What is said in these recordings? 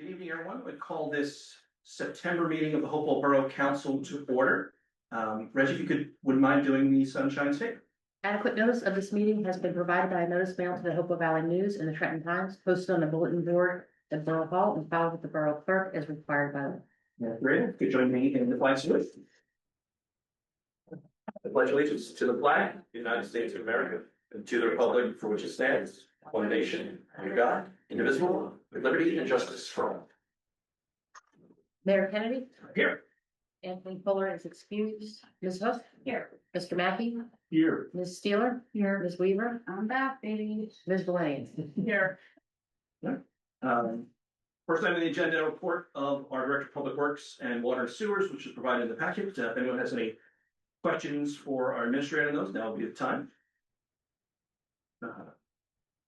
Good evening, everyone. I call this September meeting of the Hopewell Borough Council to order. Reggie, if you wouldn't mind doing the sunshine statement. Adequate notice of this meeting has been provided by a notice mailed to the Hopewell Valley News and the Trenton Times, posted on the bulletin board at Borough Hall and filed with the Borough Clerk as required by law. Great. Could join me in the flag salute. I pledge allegiance to the flag of the United States of America and to the republic for which it stands, one nation, under God, indivisible, with liberty and justice for all. Mayor Kennedy. Here. Anthony Fuller is excused. Ms. Hook. Here. Mr. Mackey. Here. Ms. Steeler. Here. Ms. Weaver. I'm back, baby. Ms. Valenius. Here. First item on the agenda, a report of our Director of Public Works and Water and Sewers, which is provided in the packet. If anyone has any questions for our administrator on those, now will be the time.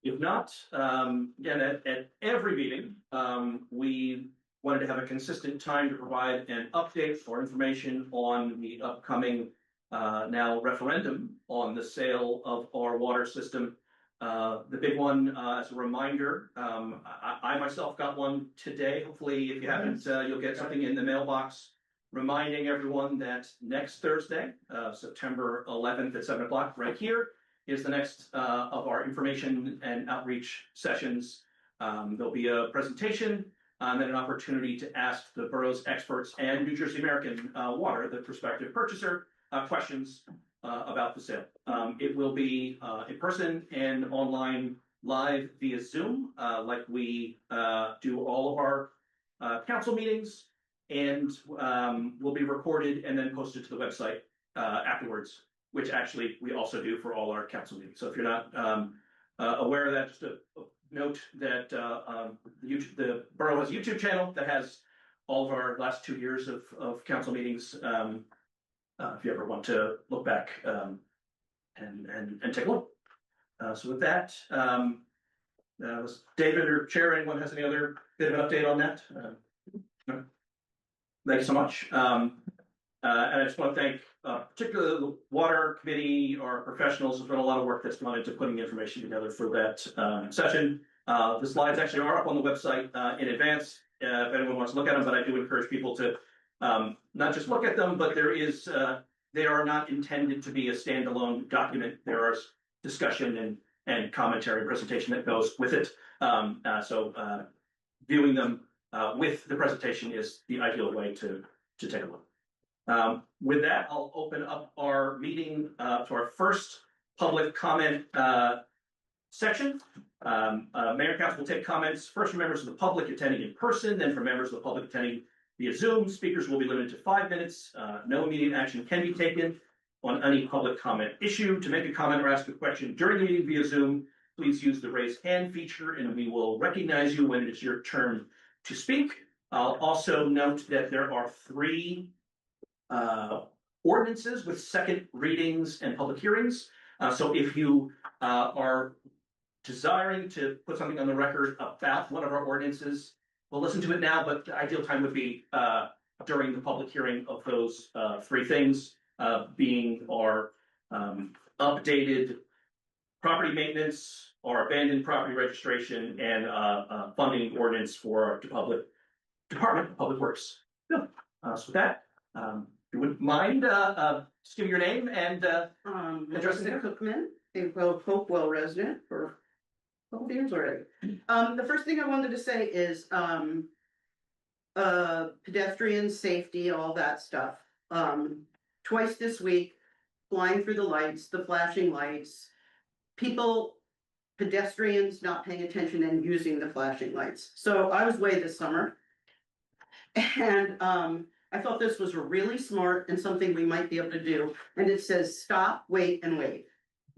If not, again, at every meeting, we wanted to have a consistent time to provide an update or information on the upcoming now referendum on the sale of our water system. The big one, as a reminder, I myself got one today. Hopefully, if you haven't, you'll get something in the mailbox reminding everyone that next Thursday, September 11th at 7 o'clock, right here, is the next of our information and outreach sessions. There'll be a presentation and an opportunity to ask the borough's experts and New Jersey American Water, the prospective purchaser, questions about the sale. It will be in person and online live via Zoom, like we do all of our council meetings, and will be recorded and then posted to the website afterwards, which actually we also do for all our council meetings. So if you're not aware of that, just a note that the borough has a YouTube channel that has all of our last 2 years of council meetings. If you ever want to look back and take a look. So with that, David or Chair, anyone has any other bit of an update on that? No? Thank you so much. And I just want to thank particularly the Water Committee, our professionals have done a lot of work that's gone into putting information together for that session. The slides actually are up on the website in advance if anyone wants to look at them, but I do encourage people to not just look at them, but they are not intended to be a standalone document. There are discussion and commentary and presentation that goes with it. So viewing them with the presentation is the ideal way to take a look. With that, I'll open up our meeting to our first public comment section. Mayor and Council will take comments first from members of the public attending in person, then from members of the public attending via Zoom. Speakers will be limited to 5 minutes. No immediate action can be taken on any public comment issue. To make a comment or ask a question during the meeting via Zoom, please use the raise hand feature and we will recognize you when it is your turn to speak. I'll also note that there are 3 ordinances with second readings and public hearings. So if you are desiring to put something on the record about one of our ordinances, we'll listen to it now, but the ideal time would be during the public hearing of those 3 things, being our updated property maintenance, our abandoned property registration, and funding ordinance for our Department of Public Works. So with that, if you wouldn't mind, just give me your name and addressing it. Cookman, a Hopewell resident for a couple years already. The first thing I wanted to say is pedestrian safety, all that stuff. Twice this week, flying through the lights, the flashing lights, pedestrians not paying attention and using the flashing lights. So I was away this summer, and I thought this was really smart and something we might be able to do. And it says stop, wait, and wave.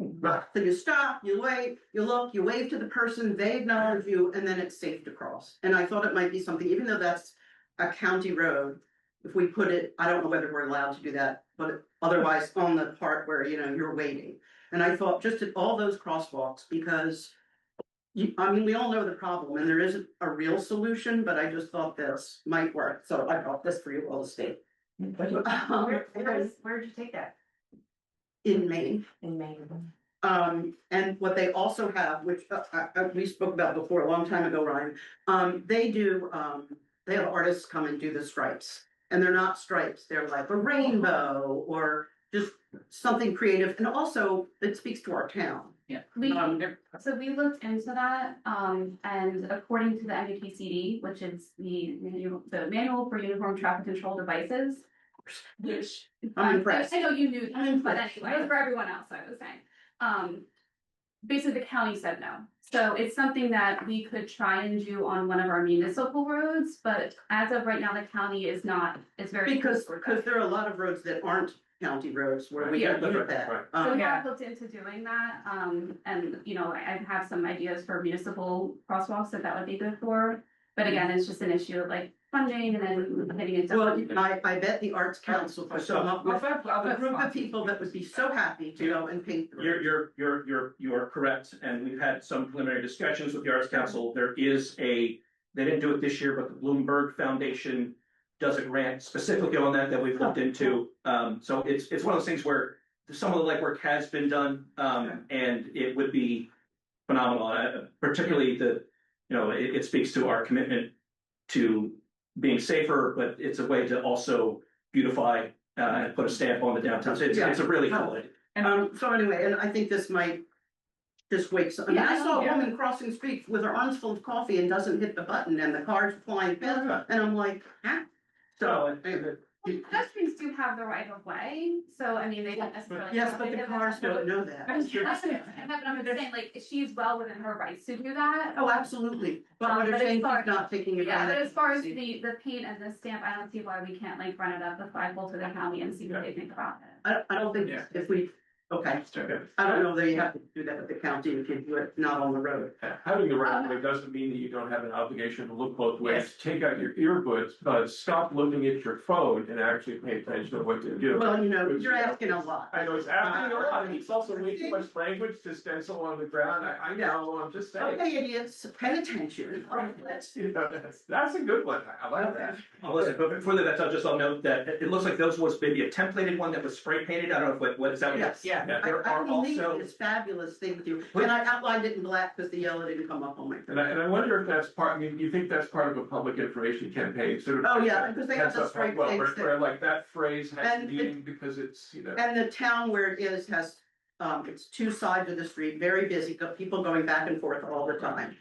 So you stop, you wait, you look, you wave to the person, they acknowledge you, and then it's safe to cross. And I thought it might be something, even though that's a county road, if we put it, I don't know whether we're allowed to do that, but otherwise on the part where, you're waiting. And I thought just at all those crosswalks, because we all know the problem and there isn't a real solution, but I just thought this might work. So I brought this for you all to state. Where did you take that? In Maine. In Maine. And what they also have, which we spoke about before a long time ago, Ryan, they have artists come and do the stripes. And they're not stripes, they're like a rainbow or just something creative. And also it speaks to our town. Yeah. So we looked into that, and according to the MUPCD, which is the manual for uniform traffic control devices, which I'm impressed. I know you knew I'm that, but impressed. anyway, for everyone else, I was saying. Basically the county said no. So it's something that we could try and do on one of our municipal roads, but as of right now, the county is not, it's very. Because there are a lot of roads that aren't county roads where we Yeah, don't do right, that. right. So we Yeah. have looked into doing that, and, you know, I have some ideas for municipal crosswalks that would be good for. But again, it's just an issue of like funding and then hitting it. Well, I bet the Arts Council could come up with I'll a group of people that would be so happy to go and paint. the roads. You're correct, and we've had some preliminary discussions with the Arts Council. There is they didn't do it this year, but the Bloomberg Foundation does a grant specifically on that we've looked into. So it's one of those things where some of the legwork has been done, and it would be phenomenal, particularly it speaks to our commitment to being safer, but it's a way to also beautify and put a stamp on the downtown. So it's a really cool idea. So anyway, and I think this might just wake some, I mean, I saw a Yeah. woman crossing the street with her arms full of coffee and doesn't hit the button and the car's flying past, and I'm like, huh? So, anyway, Pedestrians do have the right of way, so I mean, they don't necessarily. yes, but the cars don't know that. I'm just saying, like, she's well within her rights to do that. Oh, absolutely, but what But they're as saying, far- she's not taking Yeah, advantage. but as far as the paint and the stamp, I don't see why we can't like run it up the flagpole to the county and see what they think about it. I don't think Yeah. if we, okay, I don't know that you have to do that with the county if you do it not on the road. Having the right of way doesn't mean that you don't have an obligation to look both ways. Take out your earbuds, but stop looking at your phone and actually pay attention to what you do. Well, you know, you're asking a lot. I know it's asking a lot, and it's also way too much language to stencil on the ground. I know, I'm just saying. Okay, idiots, pay attention. That's a good one. I like that. Listen, but before that, I'll note that it looks like those was maybe a templated one that was spray painted. I don't know what is that? Yes. Yeah. There I are believe also, it's fabulous thing with you, and I outlined it in black because the yellow didn't come up on my. And I wonder if that's part, I mean, you think that's part of a public information campaign, sort of. Oh, yeah, because they have heads the up, straight well, things where like that phrase has And meaning because it's, you know. And the town where it is has, it's two sides of the street, very busy, got people going back and forth all the time.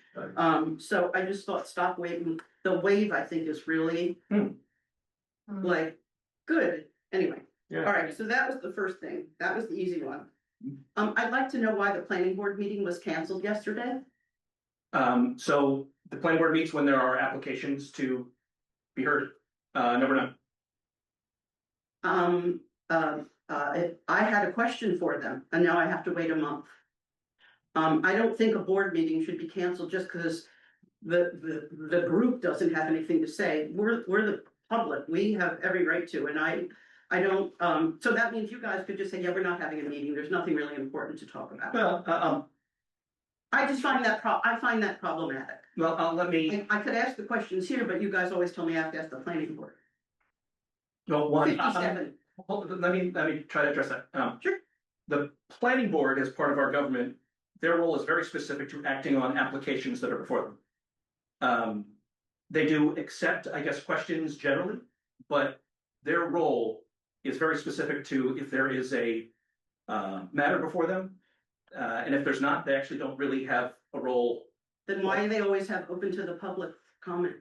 So I just thought, stop waving, the wave, I think, is really like, good, anyway. Yeah. All right, so that was the first thing, that was the easy one. I'd like to know why the planning board meeting was canceled yesterday. so the planning board meets when there are applications to be heard. Number 9. I had a question for them, and now I have to wait a month. I don't think a board meeting should be canceled just because the group doesn't have anything to say. We're the public, we have every right to, and I don't, so that means you guys could just say, yeah, we're not having a meeting, there's nothing really important to talk about. Well, I just find that I find that problematic. let me. I could ask the questions here, but you guys always tell me I have to ask the planning board. Well, one. 57. Let me try to address that. Sure. The planning board, as part of our government, their role is very specific to acting on applications that are before them. They do accept, I guess, questions generally, but their role is very specific to if there is a matter before them. And if there's not, they actually don't really have a role. Then why do they always have open to the public comment?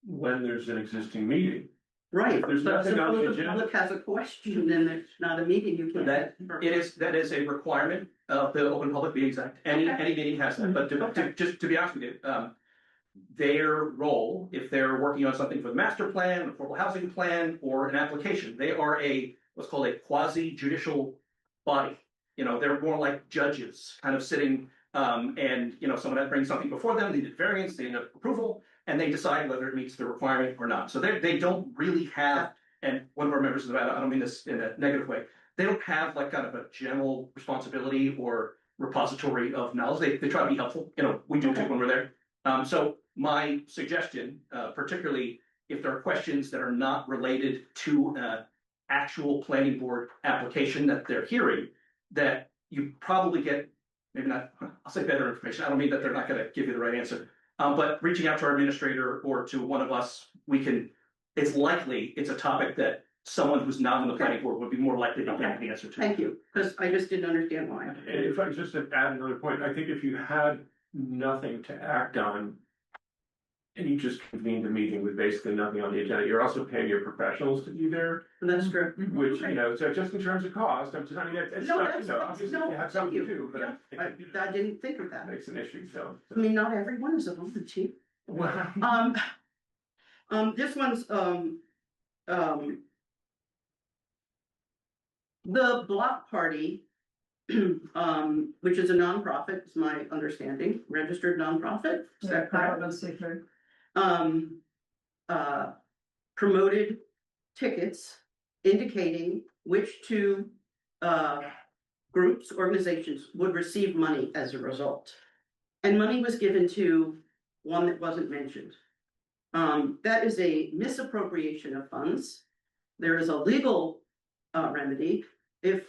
When there's an existing meeting. Right, There's but nothing on the suppose the agenda. public has a question and there's not a meeting, you can't. That is a requirement of the Open Public Meetings Act. Any meeting has that, but just to be honest with you, their role, if they're working on something for the master plan, an affordable housing plan, or an application, they are what's called a quasi judicial body. They're more like judges, kind of sitting, and someone brings something before them, they did variance, they need approval, and they decide whether it meets the requirement or not. So they don't really have, and one of our members, I don't mean this in a negative way, they don't have like kind of a general responsibility or repository of knowledge. They try to be helpful. We do too when we're there. So my suggestion, particularly if there are questions that are not related to an actual planning board application that they're hearing, that you probably get, maybe not, I'll say better information. I don't mean that they're not gonna give you the right answer. But reaching out to our administrator or to one of us, it's likely it's a topic that someone who's not on the planning board would be more likely to get the answer to. Thank you, because I just didn't understand why. And if I just to add another point, I think if you had nothing to act on. And you just convened a meeting with basically nothing on the agenda, you're also paying your professionals to be there, That's true. which, so just in terms of cost, it's not, No, that's, obviously no, you have thank something to you. do, but Yeah, I think I didn't think of that. it makes an issue, so. I mean, not everyone is a volunteer. Well, This one's, the block party, which is a nonprofit, is my understanding, registered nonprofit. Is that correct? Promoted tickets indicating which two, groups, organizations would receive money as a result. And money was given to one that wasn't mentioned. That is a misappropriation of funds. There is a legal, remedy. If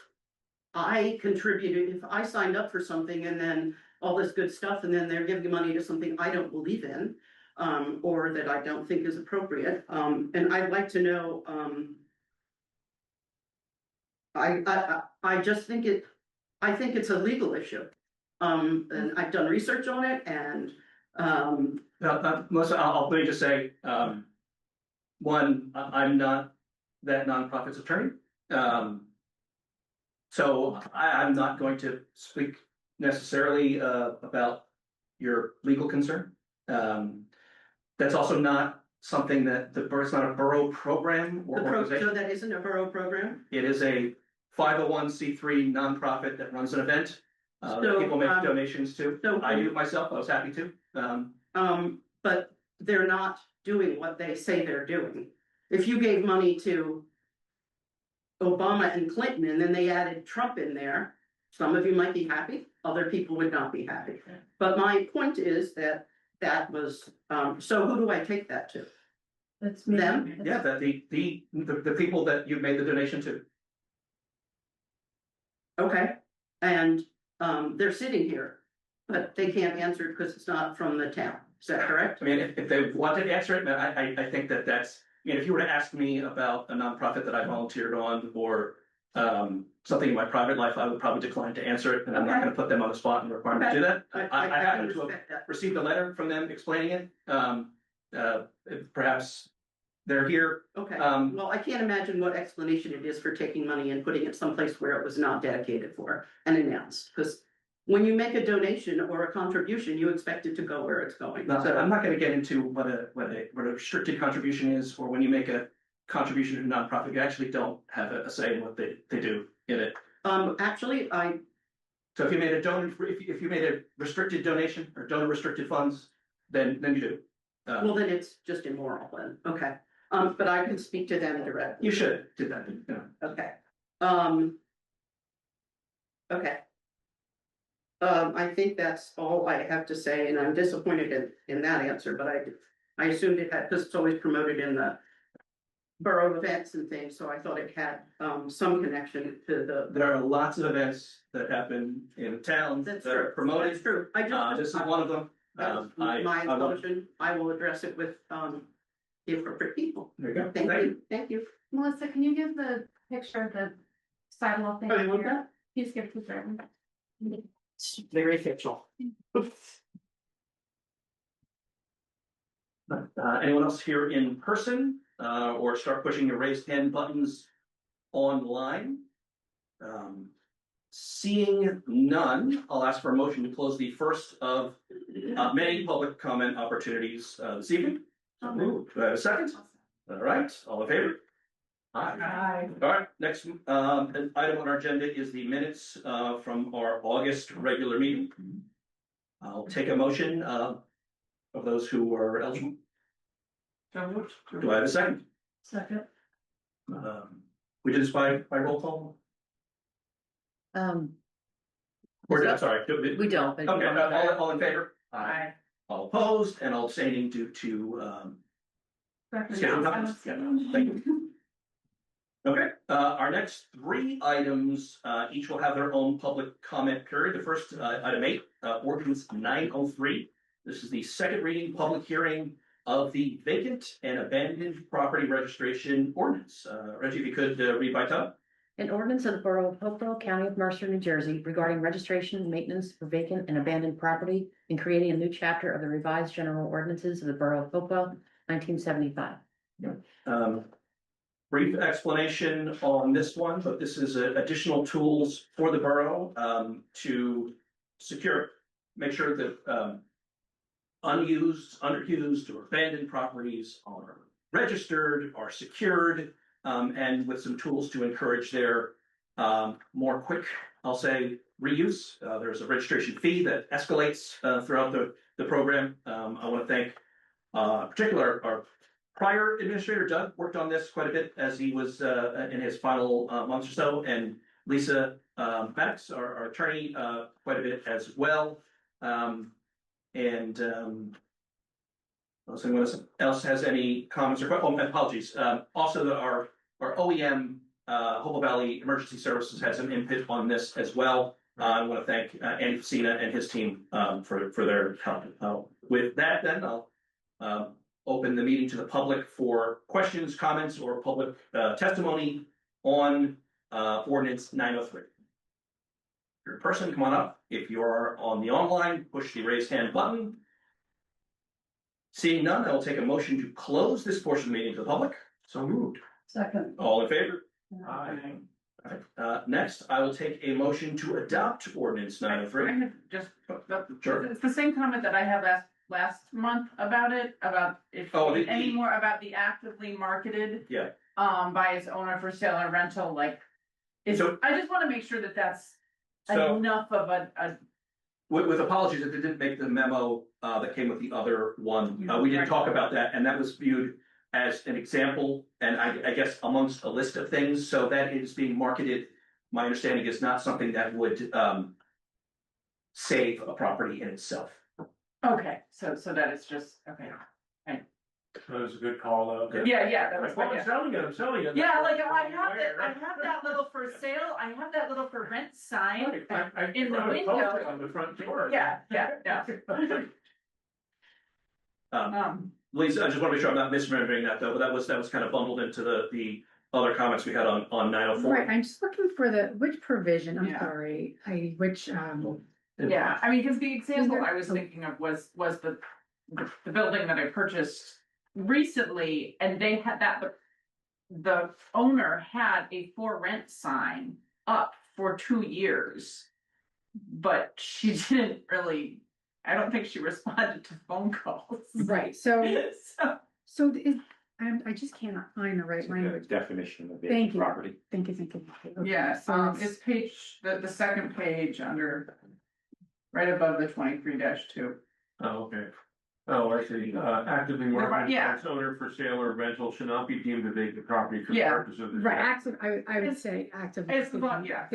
I contributed, if I signed up for something and then all this good stuff, and then they're giving money to something I don't believe in, or that I don't think is appropriate, and I'd like to know, I just think I think it's a legal issue. And I've done research on it and, Melissa, let me just say, one, I'm not that nonprofit's attorney. So I'm not going to speak necessarily about your legal concern. That's also not something that it's not a borough program or organization. so that isn't a borough program? It is a 501c3 nonprofit that runs an event. That So, people make donations to. so- I do it myself. I was happy to. But they're not doing what they say they're doing. If you gave money to Obama and Clinton and then they added Trump in there, some of you might be happy, other people would not be happy. But my point is that was, so who do I take that to? That's me. Them? Yeah, the people that you made the donation to. Okay, and they're sitting here, but they can't answer it because it's not from the town. Is that correct? I mean, if they want to answer it, I think that's, if you were to ask me about a nonprofit that I volunteered on or something in my private life, I would probably decline to answer it, and I'm not gonna put them on the spot and require them to do that. I happen to have respect that. received a letter from them explaining it. Perhaps they're here. Okay, Um, well, I can't imagine what explanation it is for taking money and putting it someplace where it was not dedicated for and announced, because when you make a donation or a contribution, you expect it to go where it's going. No, So, I'm not gonna get into what a restricted contribution is, or when you make a contribution to a nonprofit, you actually don't have a say in what they do in it. actually, So if you made a if you made a restricted donation or donor restricted funds, then you do. well, then it's just immoral then, okay. But I can speak to them directly. You should do that, Okay. Okay. I think that's all I have to say, and I'm disappointed in that answer, but I assumed it had, because it's always promoted in the borough events and things, so I thought it had, some connection to the. There are lots of events that happen in town that That's are true. promoted. That's true. I just. This is one of them. That's I my will- assumption. I will address it with, the appropriate people. There you go. Thank you, thank you. Melissa, can you give the picture of the sidewalk thing? Oh, you want here? that? Please give it to Jordan. Very fictional. Anyone else here in person, or start pushing your raised hand buttons online? Seeing none, I'll ask for a motion to close the first of many public comment opportunities this evening. So moved. Do I have a second? All right, all in favor? Aye. All right, next item on our agenda is the minutes from our August regular meeting. I'll take a motion of those who are eligible. Do I have a second? Second. We did this by roll call? Or, I'm sorry. We don't. but- Okay, all in favor? Aye. All opposed and all abstaining due to schedule comments? Yeah, thank you. Okay, Our next three items, each will have their own public comment period. The first, item 8, ordinance 903. This is the second reading public hearing of the vacant and abandoned property registration ordinance. Reggie, if you could, read by title. An ordinance of the Borough of Hopewell, County of Mercer, New Jersey, regarding registration and maintenance for vacant and abandoned property and creating a new chapter of the revised general ordinances of the Borough of Hopewell, 1975. Brief explanation on this one, but this is additional tools for the borough to secure, make sure that unused, underused, or abandoned properties are registered, are secured, and with some tools to encourage their more quick, I'll say, reuse. There's a registration fee that escalates throughout the program. I want to thank particular our prior administrator, Doug, worked on this quite a bit as he was in his final months or so, and Lisa Maddox, our attorney, quite a bit as well. Unless anyone else has any comments or apologies. Also, our OEM, Hopewell Valley Emergency Services, had some input on this as well. I want to thank Andy Facina and his team for their help. With that, then I'll open the meeting to the public for questions, comments, or public testimony on ordinance 903. If you're a person, come on up. If you are on the online, push the raise hand button. Seeing none, I will take a motion to close this portion of the meeting to the public. So moved. Second. All in favor? Aye. Next, I will take a motion to adopt ordinance I 903. have just, Sure. it's the same comment that I had last month about it, about if any more about the actively marketed. Yeah. By its owner for sale or rental, like, So- I just wanna make sure that that's So- enough of a. With apologies if they didn't make the memo that came with the other one, we did Right. talk about that, and that was viewed as an example, and I guess amongst a list of things, so that is being marketed. My understanding is not something that would save a property in itself. Okay, so that it's just, okay, That was a good call out. yeah, that was, Well, I'm yeah. selling it. Yeah, like, I have that little for sale, I have that little for rent sign. I in the put a window. post-it on the front door. Yeah. Lisa, I just want to make sure I'm not misremembering that though, but that was kind of bundled into the other comments we had on 904. Right, I'm just looking for which provision, I'm Yeah. sorry, which, Yeah, I mean, because the example I was thinking of was the building that I purchased recently, and they had the owner had a for rent sign up for 2 years. But she didn't really, I don't think she responded to phone calls. right, so So, I just cannot find the right language. Definition of Thank you. property. Thank you. Okay, yeah, so it's page, the second page under, right above the 23-2. Oh, okay. Oh, I see. Actively marketed Yeah. by its owner for sale or rental should not be deemed a vacant property for the Yeah. purpose of this. Right, active, I would say active. It's the one, yeah.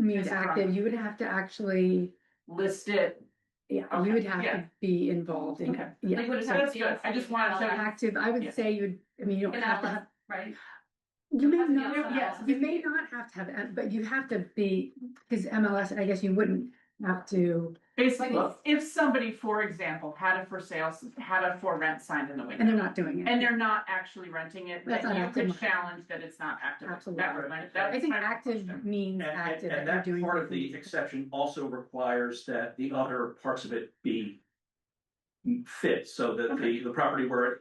Means It's the active, one. you would have to actually, List it. yeah, Okay, you would have yeah. to be involved in, Okay. yeah. Like, would it So have that's to be good. I just wanted to- Active, I would Yeah. say you don't An have to outlet, have, right? you may Has to be not, on yes. you may not have to have, but you have to be, because MLS, I guess you wouldn't have to, Basically, Like if somebody, for example, had a for rent sign in the and they're window, not doing it. and they're not actually renting it, That's then not you active could marketing. challenge that it's not active. Absolutely. That I was think my active question. means And active. and you're that doing part of the something. exception also requires that the other parts of it be fit, so that the property where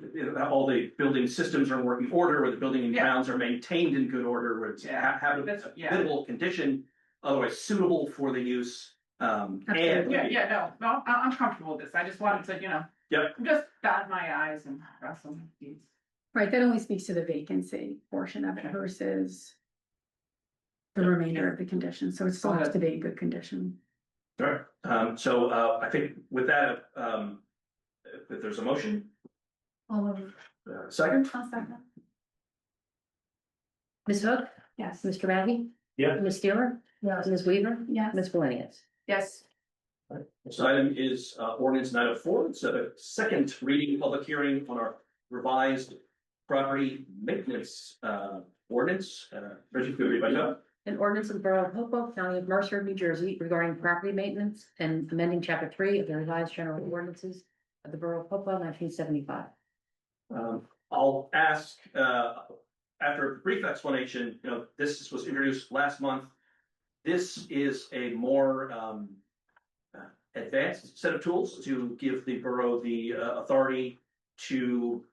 all the building systems are in working order, where the building and Yeah. grounds are maintained in good order, where it's Yeah. habitable condition, otherwise suitable for the use. And Absolutely. No, I'm comfortable with this, I just wanted to, Yep. just dot my i's and cross some t's. Right, that only speaks to the vacancy portion of it Okay. versus the remainder of the condition, so it still has to be in good condition. Sure. So I think with that, if there's a motion, All of second, I'll second. Ms. Hook, Yes. Mr. Maggie? Yeah. Ms. Steeler? Yes. Ms. Weaver? Yes. Ms. Williams? Yes, this item is ordinance 904. It's a second reading public hearing on our revised property maintenance ordinance, Reggie, could you read by title? An ordinance of the Borough of Hopewell, County of Mercer, New Jersey, regarding property maintenance and amending chapter 3 of the revised general ordinances of the Borough of Hopewell, 1975. I'll ask, after a brief explanation, this was introduced last month. This is a more advanced set of tools to give the borough the authority to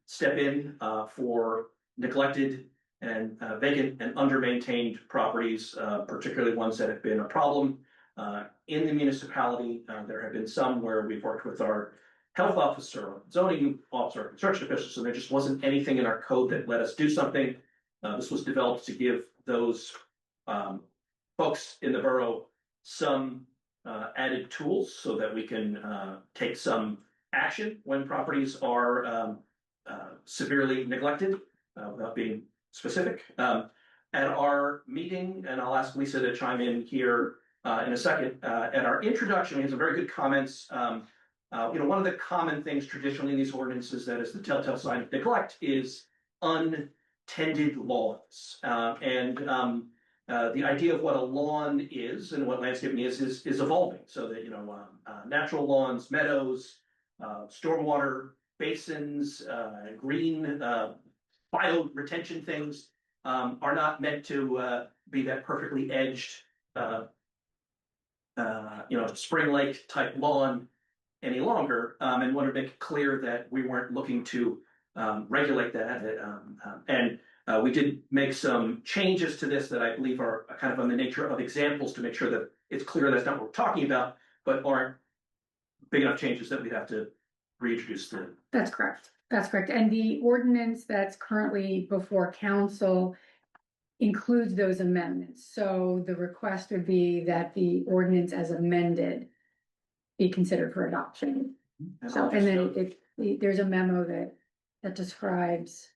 step in for neglected and vacant and under-maintained properties, particularly ones that have been a problem in the municipality. There have been some where we've worked with our health officer, zoning officer, construction officials, and there just wasn't anything in our code that let us do something. This was developed to give those folks in the borough some added tools so that we can take some action when properties are severely neglected without being specific. At our meeting, and I'll ask Lisa to chime in here in a second, at our introduction, we had some very good comments. One of the common things traditionally in these ordinances that is the telltale sign of neglect is untended lawns. The idea of what a lawn is and what landscaping is evolving so that, natural lawns, meadows, stormwater basins, green bio retention things are not meant to be that perfectly edged, spring lake type lawn any longer, and wanted to make it clear that we weren't looking to regulate that. We did make some changes to this that I believe are kind of on the nature of examples to make sure that it's clear that's not what we're talking about, but aren't big enough changes that we'd have to reintroduce the. That's correct. That's correct. And the ordinance that's currently before council includes those amendments. So the request would be that the ordinance as amended be considered for adoption. So, and then there's a memo that describes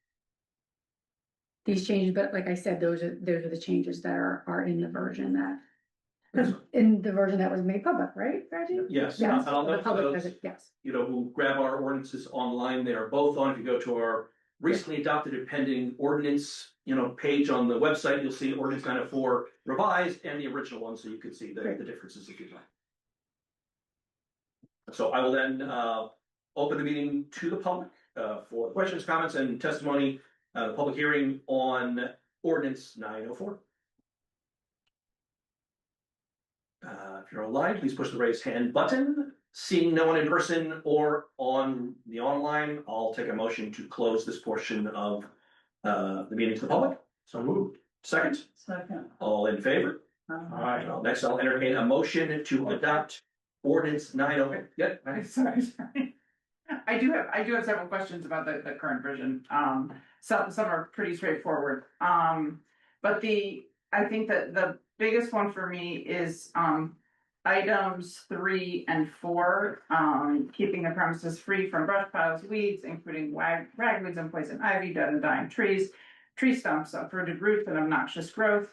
these changes, but like I said, those are the changes that are in the version that was made public, right, Reggie? Yes. Yes, And I'll the note for public those, does it, yes. who grab our ordinances online, they are both on. If you go to our recently adopted and pending ordinance, page on the website, you'll see ordinance 904 revised and the original one, so you can see the differences if you'd like. So I will then open the meeting to the public for questions, comments, and testimony. The public hearing on ordinance 904. If you're online, please push the raise hand button. Seeing no one in person or on the online, I'll take a motion to close this portion of the meeting to the public. So moved. Second. All in favor? Aye. Well, next, I'll entertain a motion to adopt ordinance 904. Yeah. Sorry. I do have several questions about the current version. Some are pretty straightforward. But I think that the biggest one for me is items 3 and 4, keeping the premises free from brush piles, weeds, including ragweeds and poison ivy, dead and dying trees, tree stumps, uprooted roots, and obnoxious growth.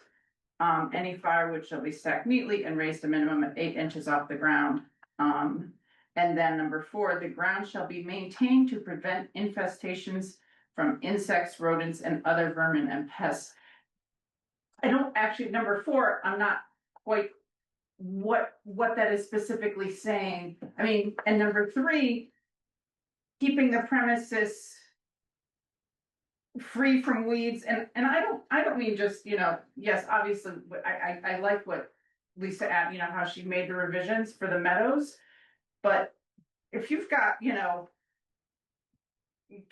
Any firewood shall be stacked neatly and raised a minimum of 8 inches off the ground. And then number 4, the ground shall be maintained to prevent infestations from insects, rodents, and other vermin and pests. I don't actually, number 4, I'm not quite what that is specifically saying. I mean, and number 3, keeping the premises free from weeds, and I don't mean just, yes, obviously, I like what Lisa added, how she made the revisions for the meadows, but if you've got,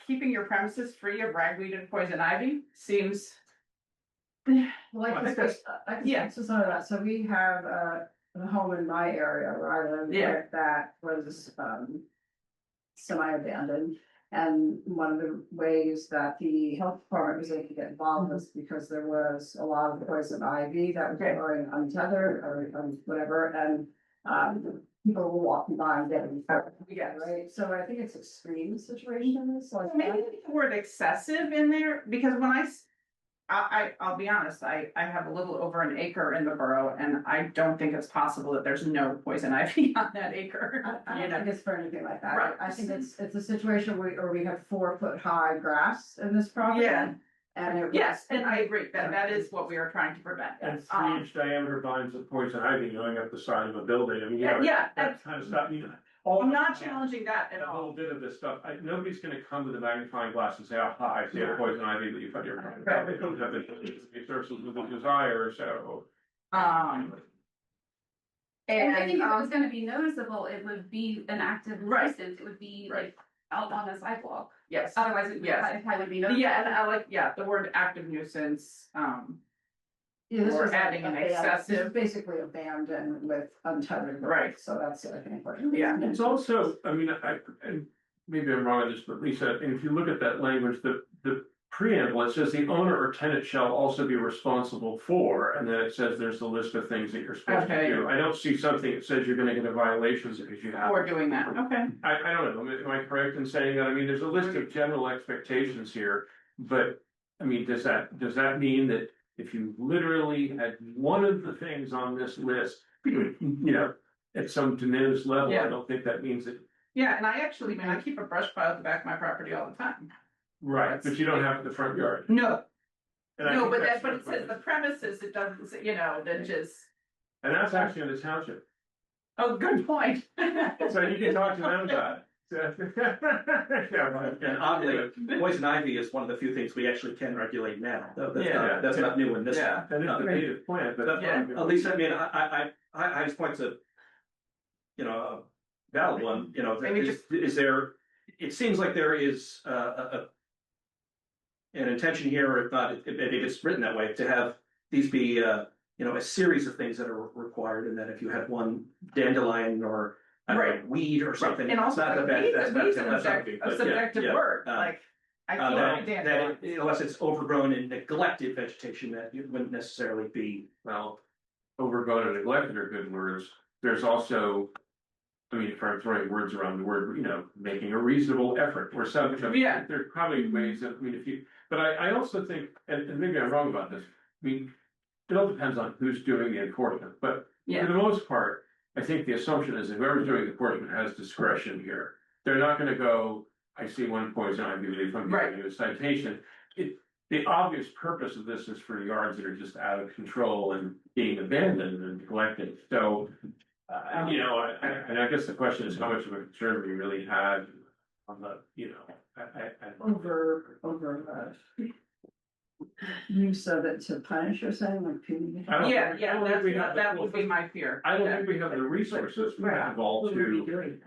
keeping your premises free of ragweed and poison ivy seems. Well, I can speak to some of that. So we have a home in my area where I live that was semi-abandoned. And one of the ways that the health department was able to get involved was because there was a lot of poison ivy that was growing untethered or whatever, and people were walking by and getting right. So I think it's extreme situation. So maybe the word excessive in there, because when I'll be honest, I have a little over an acre in the borough, and I don't think it's possible that there's no poison ivy on that acre. I don't think it's for anything like that. Right. I think it's a situation where we have 4-foot high grass in this property. Yeah. And it was. Yes, and I agree, that is what we are trying to prevent. And Yes. 3-inch diameter vines of poison ivy going up the side of a building, I mean, you know. Yeah, That kind of stuff, you know. all I'm the- not challenging that at A all. little bit of this stuff, nobody's gonna come with a magnifying glass and say, aha, I see a poison ivy that you put your. Right. They don't have the resources with the desire, so. And I think if it was And, gonna be noticeable, it would be an active Right. nuisance, it would be like out on the sidewalk. yes, Otherwise, it would, Yes. it probably would be noticeable. yeah, and I like, yeah, the word active nuisance, Yeah, this Or was adding an this is excessive- basically abandoned with untethered. grass, Right. So that's, I think, what. Yeah. It's also, I mean, and maybe I'm wrong on this, but Lisa, and if you look at that language, the preamble, it says the owner or tenant shall also be responsible for, and then it says there's a list of things that you're supposed to Okay. do. I don't see something that says you're gonna get a violation because you have. for doing that, okay. I don't know, am I correct in saying that? I mean, there's a list of general expectations here, but, I mean, does that mean that if you literally had one of the things on this list, you know, at some diminished level, I Yeah. don't think that means that. Yeah, and I actually, I keep a brush pile at the back of my property all the time. Right, but you don't have it in the front yard. No, And I no, think but that's but it says the premises, it doesn't say, you know, that just, And that's actually in the township, oh, good point. so you can talk to them about it. Yeah, right. And oddly, poison ivy is one of the few things we actually can regulate now. Yeah. That's not new in this. Yeah. And it's a native plant, but. Yeah. At least, I mean, I just point to, you know, a valid one, you know, Maybe is there, it seems like there is an intention here, or if not, maybe it's written that way, to have these be, you know, a series of things that are required, and that if you have one dandelion or I don't know, Right. weed or something. And it's also, not a bad- weeds that's not- weeds an that's not objective, good, a but yeah, subjective yeah, word, like, I can't that, stand that, unless it's overgrown and neglected vegetation, that it wouldn't necessarily be. Well, overgrown and neglected are good words. There's also, I mean, if I'm throwing words around the word, you know, making a reasonable effort or something. Yeah. There's probably ways that, I mean, if you, but I also think, and maybe I'm wrong about this, I mean, it all depends on who's doing the enforcement, but Yeah. for the most part, I think the assumption is that whoever's doing the enforcement has discretion here. They're not gonna go, I see one poison ivy leaf, I'm Right. giving you a citation. The obvious purpose of this is for yards that are just out of control and being abandoned and neglected, so. You know, and I guess the question is how much of a concern we really had on the, you know, Over, use of it to punish or something like punitive. I don't Yeah, think- I yeah, don't think we have that the- would be my fear. I don't Yeah. think we have the resources, we have all to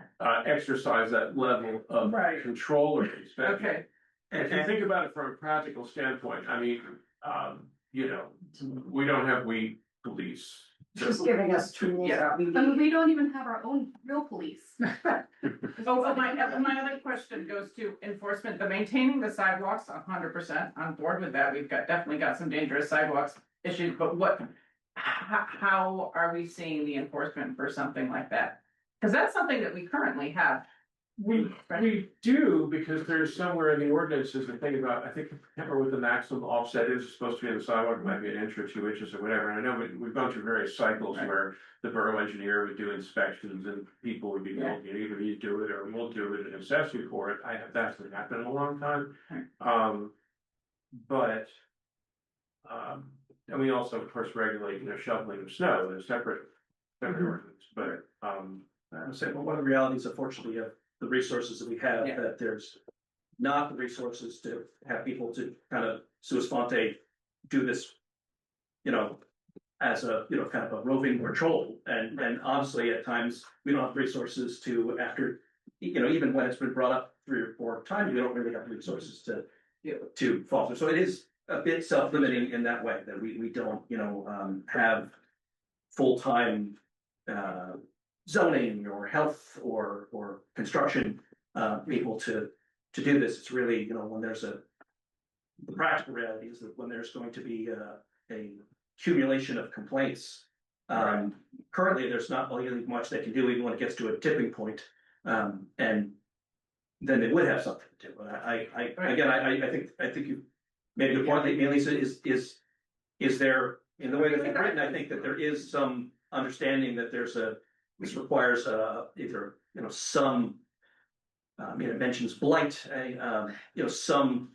exercise that level of Right. control or inspection. Okay, If you think about it from a practical standpoint, I mean, you know, we don't have weed police. Just giving us tools Yeah. that we I mean, need. we don't even have our own real police. oh, my other question goes to enforcement, the maintaining the sidewalks, 100% on board with that, we've definitely got some dangerous sidewalks issues, but how are we seeing the enforcement for something like that? Cause that's something that we currently have. We do, because there's somewhere in the ordinances, the thing about, I think, I can't remember what the maximum offset is, it's supposed to be in the sidewalk, it might be an inch or 2 inches or whatever, and I know we've gone through various cycles Right. where the borough engineer would do inspections and people would be Yeah. told, either you do it or we'll do it and assess you for it, that's been happening a long time. Right. But, and we also, of course, regulate, you know, shoveling of snow in a separate ordinance, but, I would say, well, one of the realities, unfortunately, of the resources that we have, Yeah. that there's not the resources to have people to kind of sua sponte do this, you know, as a, you know, kind of a roving patrol. And obviously at times we don't have resources to, after, you know, even when it's been brought up 3 or 4 times, we don't really have the resources to foster. So it is a bit self-limiting in that way, that we don't, you know, have full-time, zoning or health or construction people to do this. It's really, you know, when there's the practical reality is that when there's going to be a accumulation of complaints, currently there's not really much they can do even when it gets to a tipping point, and then they would have something to do. But I think you made a good point, Lisa, is there, in the way that it's written, I think that there is some understanding that this requires either, you know, some, it mentions blight, you know, some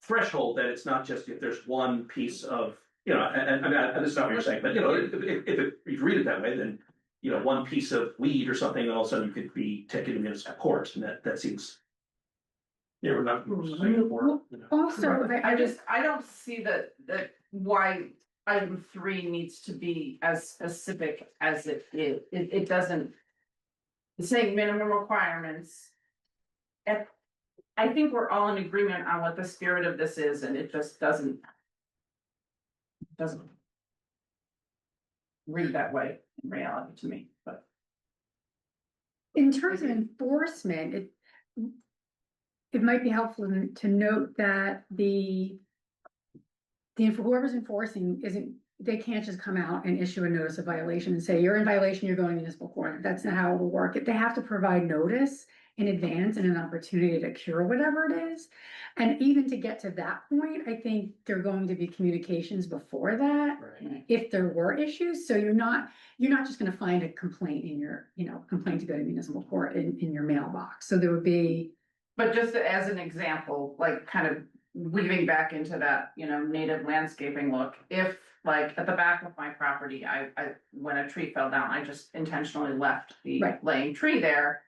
threshold that it's not just if there's one piece of, you know, and this is not what you're saying, but you know, if you read it that way, then, you know, one piece of weed or something, and all of a sudden you could be taken to municipal court, and that seems. Yeah, we're not from Singapore. You know. Also, I don't see that why item 3 needs to be as specific as it is. It doesn't. Say minimum requirements. And I think we're all in agreement on what the spirit of this is, and it just doesn't read that way in reality to me, but. in terms of enforcement, it might be helpful to note that whoever's enforcing they can't just come out and issue a notice of violation and say, you're in violation, you're going to municipal court. That's not how it will work. They have to provide notice in advance and an opportunity to cure whatever it is. And even to get to that point, I think there are going to be communications before that, Right. if there were issues. So you're not just gonna find a complaint in your, complaint to go to municipal court in your mailbox. So there would be. But just as an example, like kind of weaving back into that, native landscaping look, if like at the back of my property, I when a tree fell down, I just intentionally left the Right. laying tree there.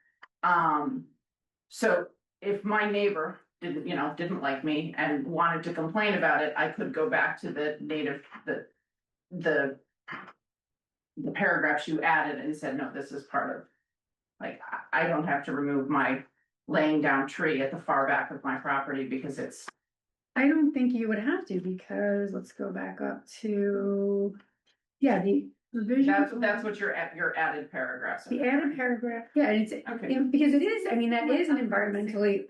So if my neighbor didn't like me and wanted to complain about it, I could go back to the the paragraphs you added and said, no, this is part of, like, I don't have to remove my laying down tree at the far back of my property because it's. I don't think you would have to, because let's go back up to, the revision. That's what your added paragraphs. The added paragraph, and it's, Okay. because it is, that is an environmentally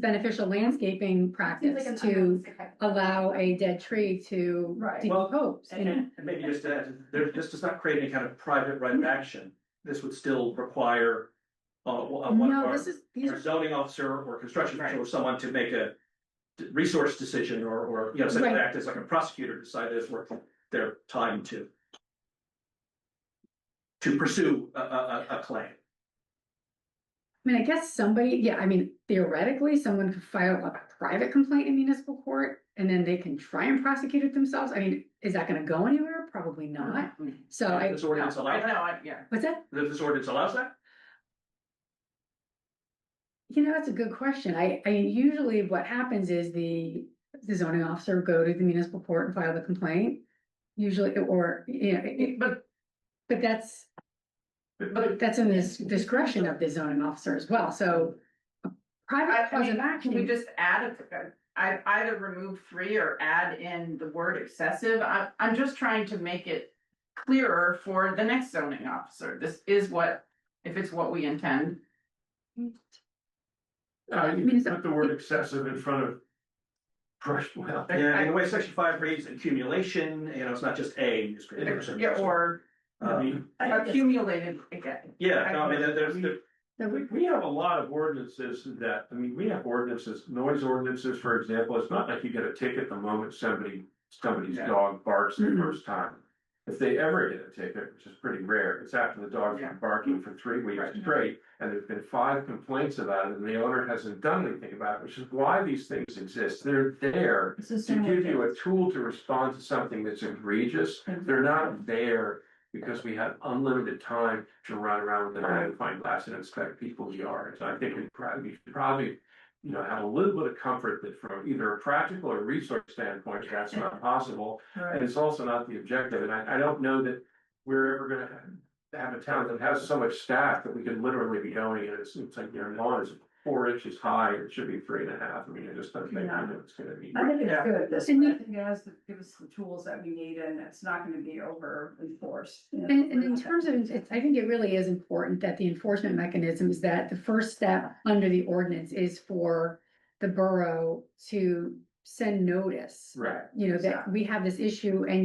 beneficial landscaping practice to allow a dead tree to Right. decompose. And maybe just to add, this does not create any kind of private right of action. This would still require one No, of these our are, zoning officer or construction official or Right. someone to make a resource decision or such Right. an act as like a prosecutor decide it's worth their time to pursue a claim. I guess somebody, theoretically, someone could file a private complaint in municipal court and then they can try and prosecute it themselves. Is that gonna go anywhere? Probably not. So This ordinance allows that? what's that? This ordinance allows that? That's a good question. Usually what happens is the zoning officer will go to the municipal court and file the complaint. Usually, or, but that's in the discretion of the zoning officer as well. So a private cause of Can we action. just add I either remove 3 or add in the word excessive? I'm just trying to make it clearer for the next zoning officer. This is if it's what we intend. You can put the word excessive in front of brush, well. Yeah, and the way section 5 reads accumulation, it's not just a. Yeah, or accumulated again. Yeah, no, there's. We have a lot of ordinances that, we have ordinances, noise ordinances, for example. It's not like you get a ticket the moment somebody's Yeah. dog barks the Mhm. first time. If they ever get a ticket, which is pretty rare, it's after the dog's Yeah. been barking for 3 weeks Right. straight, and there's been 5 complaints about it, and the owner hasn't done anything about it, which is why these things exist. They're there to give you a tool to respond to something that's egregious. They're not there because we have unlimited time to run around with a magnifying glass and inspect people's yards. I think we should probably, have a little bit of comfort that from either a practical or resource standpoint, that's not possible. And it's also not the objective. And I don't know that we're ever gonna have a town that has so much staff that we can literally be going and it's like your lawn is 4 inches high, it should be 3.5. I just don't think it's gonna be. I think it's Yeah. good, this, I And think it has to give us the tools that we need, and it's not gonna be over enforced. And in terms of, I think it really is important that the enforcement mechanism is that the first step under the ordinance is for the borough to send notice. Right, That we have this issue and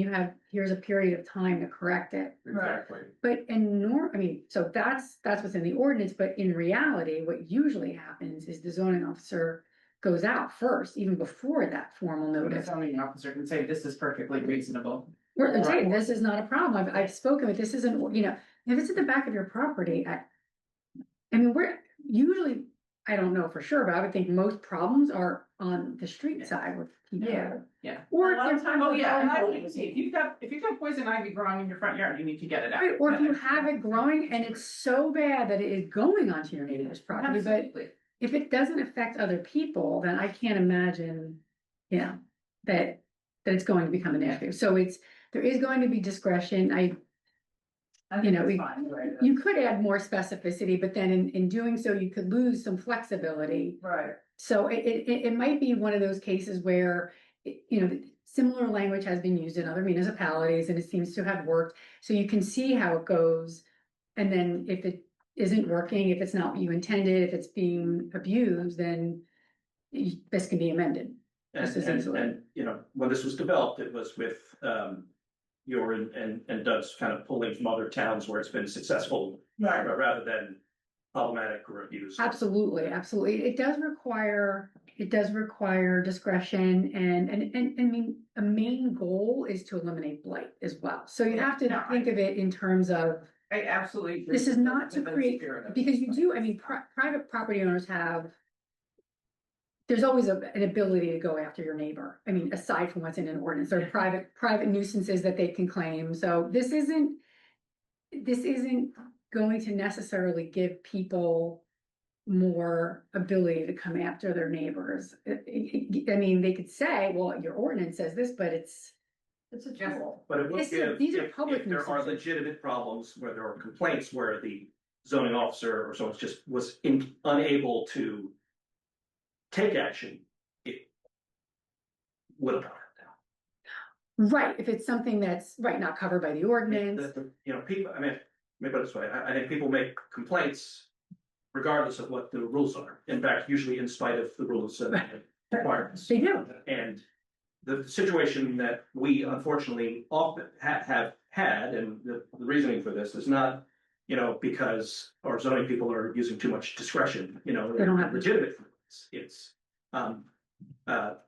here's a period of time to correct it. exactly. But so that's what's in the ordinance, but in reality, what usually happens is the zoning officer goes out first, even before that formal The notice. zoning officer can say this is perfectly reasonable. We're saying this is not a problem. I've spoken with, this isn't, if it's at the back of your property, we're usually, I don't know for sure, but I would think most problems are on the street side with people. Yeah. Or A lot if of they're times Oh, it's yeah, all and that's about- what you see. If you've got poison ivy growing in your front yard, you need to get it out. right, or if you have it growing and it's so bad that it is going onto your neighbor's property, but Absolutely. if it doesn't affect other people, then I can't imagine, you know, that it's going to become an issue. So there is going to be discretion. I You think know, it's fine the way it is. You could add more specificity, but then in doing so, you could lose some flexibility. Right. So it might be one of those cases where, you know, similar language has been used in other municipalities and it seems to have worked. So you can see how it goes. And then if it isn't working, if it's not what you intended, if it's being abused, then this can be amended. Just as easily. And, you know, when this was developed, it was with, your and Doug's kind of pulling from other towns where it's been successful. Right. Rather than problematic or abused. Absolutely, absolutely. It does require discretion and I mean, a main goal is to eliminate blight as well. So you have to No, think of it in terms of, I absolutely. agree this is with not to the create, spirit of it. because you do, I mean, private property owners have, there's always an ability to go after your neighbor. I mean, aside from what's in an ordinance, there are private nuisances that they can claim. So this isn't going to necessarily give people more ability to come after their neighbors. I mean, they could say, well, your ordinance says this, but it's It's a tool. But it would This is- give, these are if public there are nuisances. legitimate problems where there are complaints where the zoning officer or someone just was unable to take action, it would have. right, if it's something that's right, not covered by the ordinance. You know, people, I mean, let me put it this way, I think people make complaints regardless of what the rules are. In fact, usually in spite of the rules and requirements. They do. And the situation that we unfortunately often have had, and the reasoning for this is not, you know, because our zoning people are using too much discretion, you know, They don't have- legitimate complaints. It's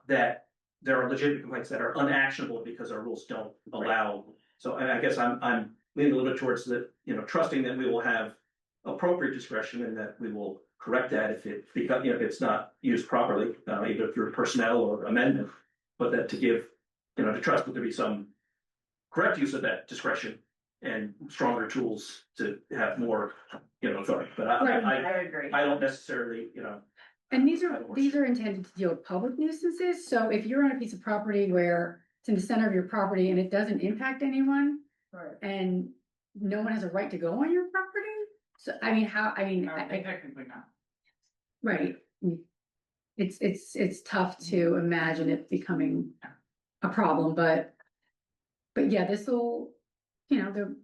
that there are legitimate complaints that are unactionable because our rules don't allow. So, and I guess I'm leaning a little bit towards the, you know, trusting that we will have appropriate discretion and that we will correct that if it becomes, you know, if it's not used properly, either through personnel or amendment, but that to give, you know, to trust that there be some correct use of that discretion and stronger tools to have more, you know, authority. But I agree. I don't necessarily, you know. And these are intended to deal with public nuisances, so if you're on a piece of property where it's in the center of your property and it doesn't impact anyone, Right. and no one has a right to go on your property, so, I mean, No, technically not. right. It's tough to imagine it becoming a problem, but yeah, this'll, you know,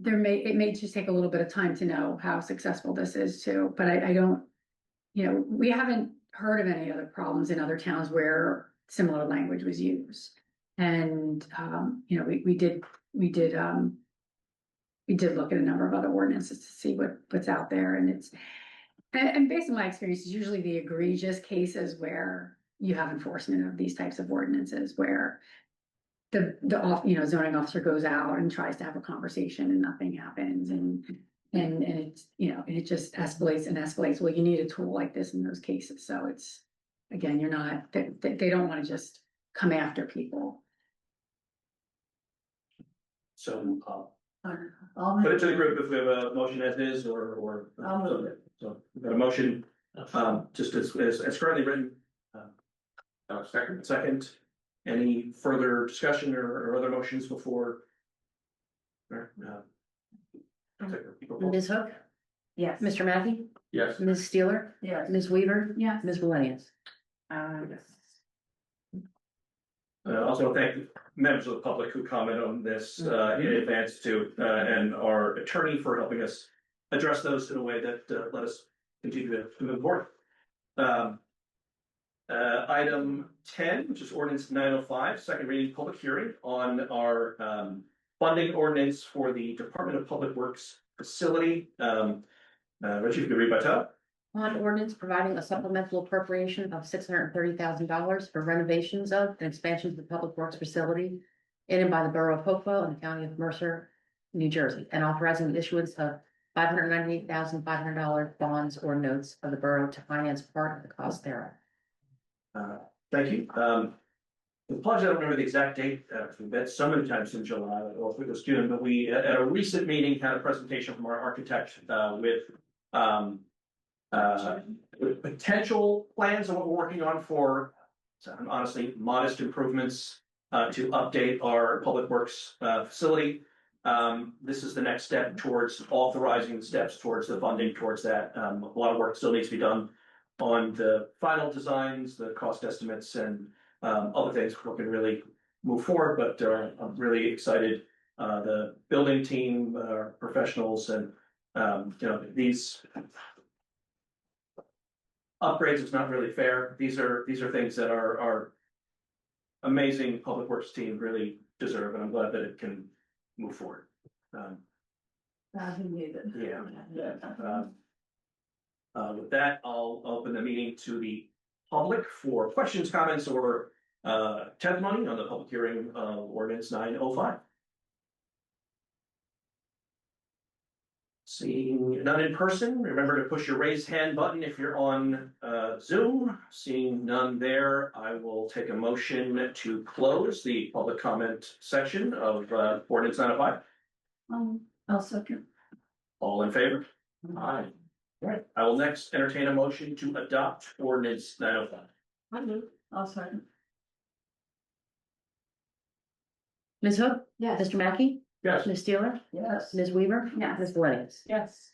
it may just take a little bit of time to know how successful this is too, but I don't, you know, we haven't heard of any other problems in other towns where similar language was used. And, you know, we did look at a number of other ordinances to see what's out there, and and based on my experience, it's usually the egregious cases where you have enforcement of these types of ordinances where the zoning officer goes out and tries to have a conversation and nothing happens, and it's, you know, and it just escalates and escalates. Well, you need a tool like this in those cases. So it's, again, you're not, they don't want to just come after people. So, I'll put it to the group if we have a motion as is, or. I'll move it. So we've got a motion, just as currently written. Second, any further discussion or other motions before? All right, Ms. Hook, Yes. Mr. Mackey, Yes. Ms. Steeler, Yes. Ms. Weaver, Yes. Ms. Williams. Yes. Also thank members of the public who comment on this in advance too, and our attorney for helping us address those in a way that let us continue to move forward. Item 10, which is ordinance 905, second reading public hearing on our funding ordinance for the Department of Public Works facility. Richie, if you could read by title. Bond ordinance providing a supplemental appropriation of $630,000 for renovations of and expansions of the Public Works facility in and by the Borough of Hopewell and the County of Mercer, New Jersey, and authorizing the issuance of $598,500 bonds or notes of the borough to finance part of the cost thereof. Thank you. Apologies, I don't remember the exact date. We've met so many times in July, or if it was June, but we, at a recent meeting, had a presentation from our architect, with potential plans of what we're working on for, honestly, modest improvements, to update our public works, facility. This is the next step towards authorizing the steps towards the funding towards that. A lot of work still needs to be done on the final designs, the cost estimates, and other things we can really move forward, but I'm really excited. The building team, professionals, and these upgrades is not really fair. These are things that our amazing public works team really deserve, and I'm glad that it can move forward. Yeah. With that, I'll open the meeting to the public for questions, comments, or testimony on the public hearing of ordinance 905. Seeing none in person, remember to push your raise hand button if you're on Zoom. Seeing none there, I will take a motion to close the public comment section of ordinance 905. I'll second. All in favor? Aye. All right, I will next entertain a motion to adopt ordinance 905. I'll second. Ms. Hook? Yes. Mr. Mackey? Yes. Ms. Steeler? Yes. Ms. Weaver? Yes. Ms. Williams? Yes.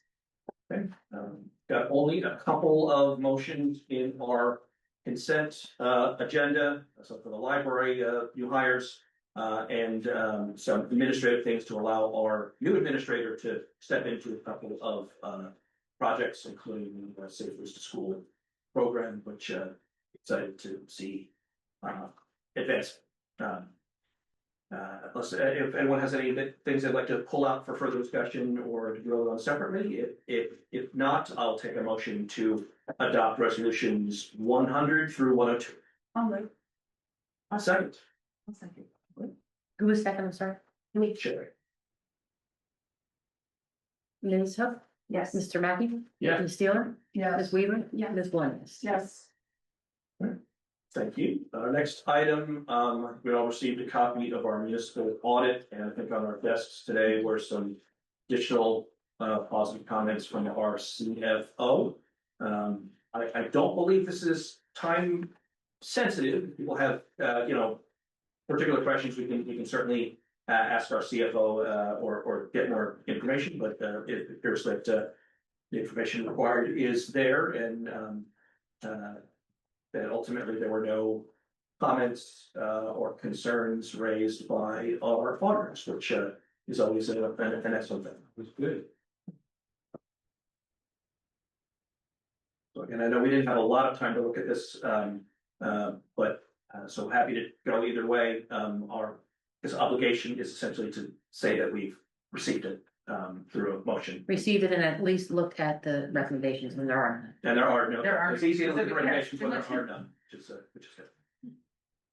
Got only a couple of motions in our consent agenda, so for the library, new hires, and some administrative things to allow our new administrator to step into a couple of projects, including the Safe Routes to School program, which excited to see advance. If anyone has any things they'd like to pull out for further discussion or to vote on separately, if not, I'll take a motion to adopt resolutions 100 through 102. I'll move. A second. I'll second. Who was second, I'm sorry? Sure. Ms. Hook? Yes. Mr. Mackey? Yeah. Ms. Steeler? Yes. Ms. Weaver? Yeah. Ms. Williams? Yes. Thank you. Our next item, we all received a copy of our municipal audit, and I think on our desks today were some additional positive comments from our CFO. I don't believe this is time sensitive. If people have particular questions, we can certainly ask our CFO or get more information, but it appears that the information required is there, and that ultimately there were no comments or concerns raised by our auditors, which is always an excellent thing. It was good. So again, I know we didn't have a lot of time to look at this, but so happy to go either way. Our obligation is essentially to say that we've received it through a motion. Received it and at least looked at the recommendations, and there are none. And there are no, There are it's easy to look at the specific recommendations, but there questions. are none, which is good.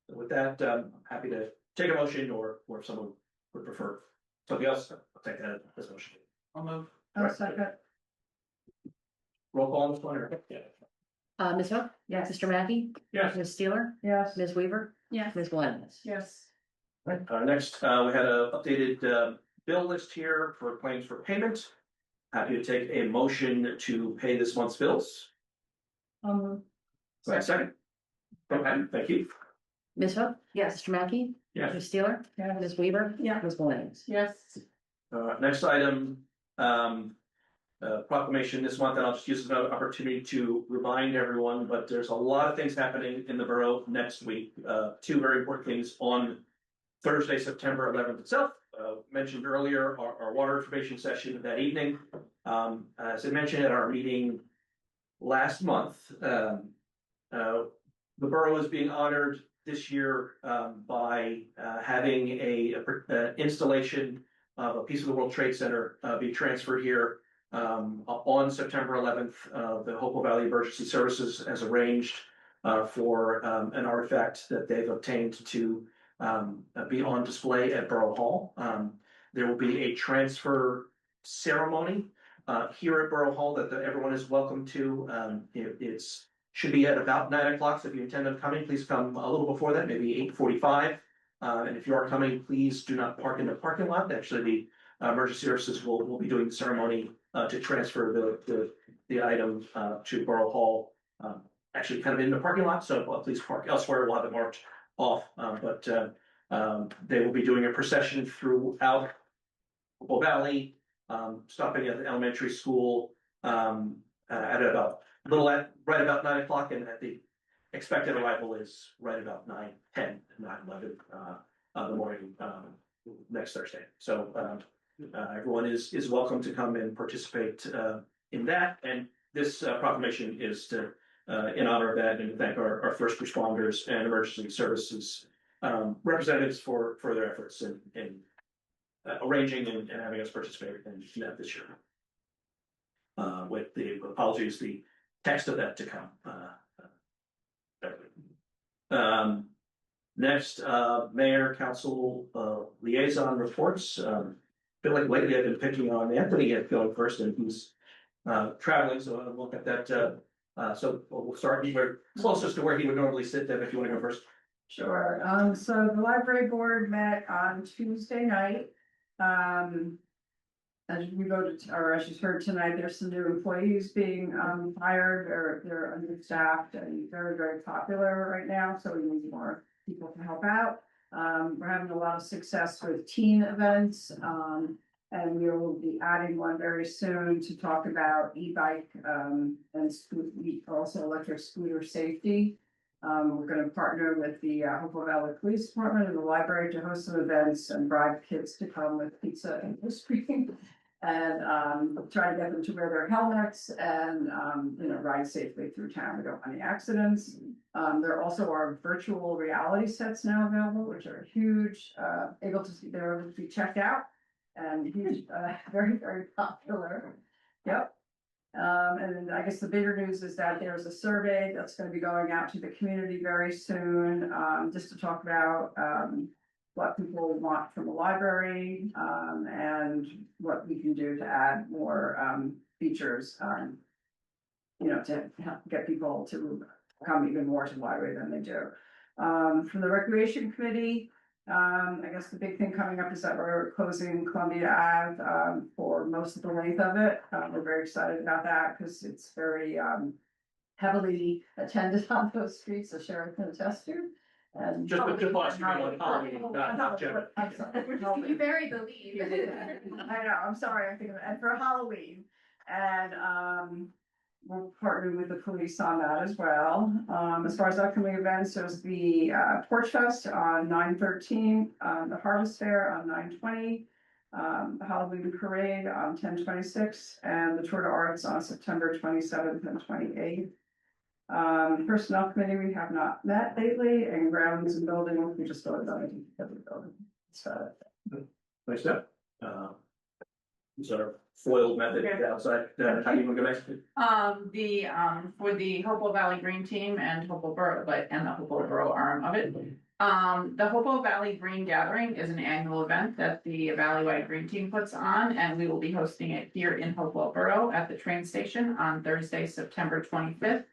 So with that, I'm happy to take a motion, or if someone would prefer something else, I'll take that as a motion. I'll move. I'll second. Roll call on this one, or? Yeah. Ms. Hook? Yes. Mr. Mackey? Yes. Ms. Steeler? Yes. Ms. Weaver? Yes. Ms. Williams? Yes. Right, next, we had a updated bill list here for claims for payment. Happy to take a motion to pay this month's bills. Second. Okay, thank you. Ms. Hook? Yes. Mr. Mackey? Yes. Ms. Steeler? Yes. Ms. Weaver? Yeah. Ms. Williams? Yes. Next item, proclamation this month, and I'll just use this as an opportunity to remind everyone, but there's a lot of things happening in the borough next week. Two very important things on Thursday, September 11th itself. Mentioned earlier, our water information session that evening. As I mentioned at our meeting last month, the borough is being honored this year by having a installation of a piece of the World Trade Center be transferred here on September 11th. The Hopewell Valley Emergency Services has arranged for an artifact that they've obtained to be on display at Borough Hall. There will be a transfer ceremony here at Borough Hall that everyone is welcome to. It's should be at about 9 o'clock. So if you intend on coming, please come a little before that, maybe 8:45. And if you are coming, please do not park in the parking lot. Actually, the emergency services will be doing the ceremony to transfer the item to Borough Hall. Actually, kind of in the parking lot. So please park elsewhere. We'll have it marked off. But they will be doing a procession throughout Hopewell Valley, stopping at the elementary school at about right about 9 o'clock, and at the expected arrival is right about 9:10, 9:11 the morning next Thursday. So everyone is welcome to come and participate in that. And this proclamation is to in honor of that and to thank our first responders and emergency services representatives for their efforts in arranging and having us participate in that this year. With the apologies, the text of that to come. Next, mayor, council liaison reports. Feel like lately I've been picking on Anthony going first, and he's traveling, so we'll get that. So we'll start anywhere closest to where he would normally sit. Deb, if you want to go first. Sure, so the library board met on Tuesday night. As you voted, or as you heard tonight, there's some new employees being hired, or they're understaffed and very, very popular right now, so we need more people to help out. We're having a lot of success with teen events, and we will be adding one very soon to talk about e-bike and also electric scooter safety. We're going to partner with the Hopewell Valley Police Department and the library to host some events and bribe kids to come with pizza and ice cream, and try to get them to wear their helmets and ride safely through town. We don't want any accidents. There also are virtual reality sets now available, which are huge, they're able to be checked out, and huge, very, very popular. Yep. And I guess the bigger news is that there's a survey that's going to be going out to the community very soon, just to talk about what people want from the library, and what we can do to add more features, to help get people to come even more to the library than they do. From the recreation committee, I guess the big thing coming up is that we're closing Columbia Ave for most of the length of it. We're very excited about that because it's very heavily attended on those streets, as Sharon can attest to. And Just last year on Halloween, not Jeff. I'm sorry. You buried the lead. I know, I'm sorry, I think of it, and for Halloween, and we'll partner with the police on that as well. As far as upcoming events, there's the Porch Fest on 9/13, the Harvest Fair on 9/20, the Halloween Parade on 10/26, and the Tour de Arts on September 27th and 28th. Personnel committee, we have not met lately, and grounds and buildings, we just voted on every building. So Nice step. These are foiled method outside. How do you want to go next? For the Hopewell Valley Green Team and Hopewell Borough, and the Hopewell Borough arm of it. The Hopewell Valley Green Gathering is an annual event that the Valleywide Green Team puts on, and we will be hosting it here in Hopewell Borough at the train station on Thursday, September 25th.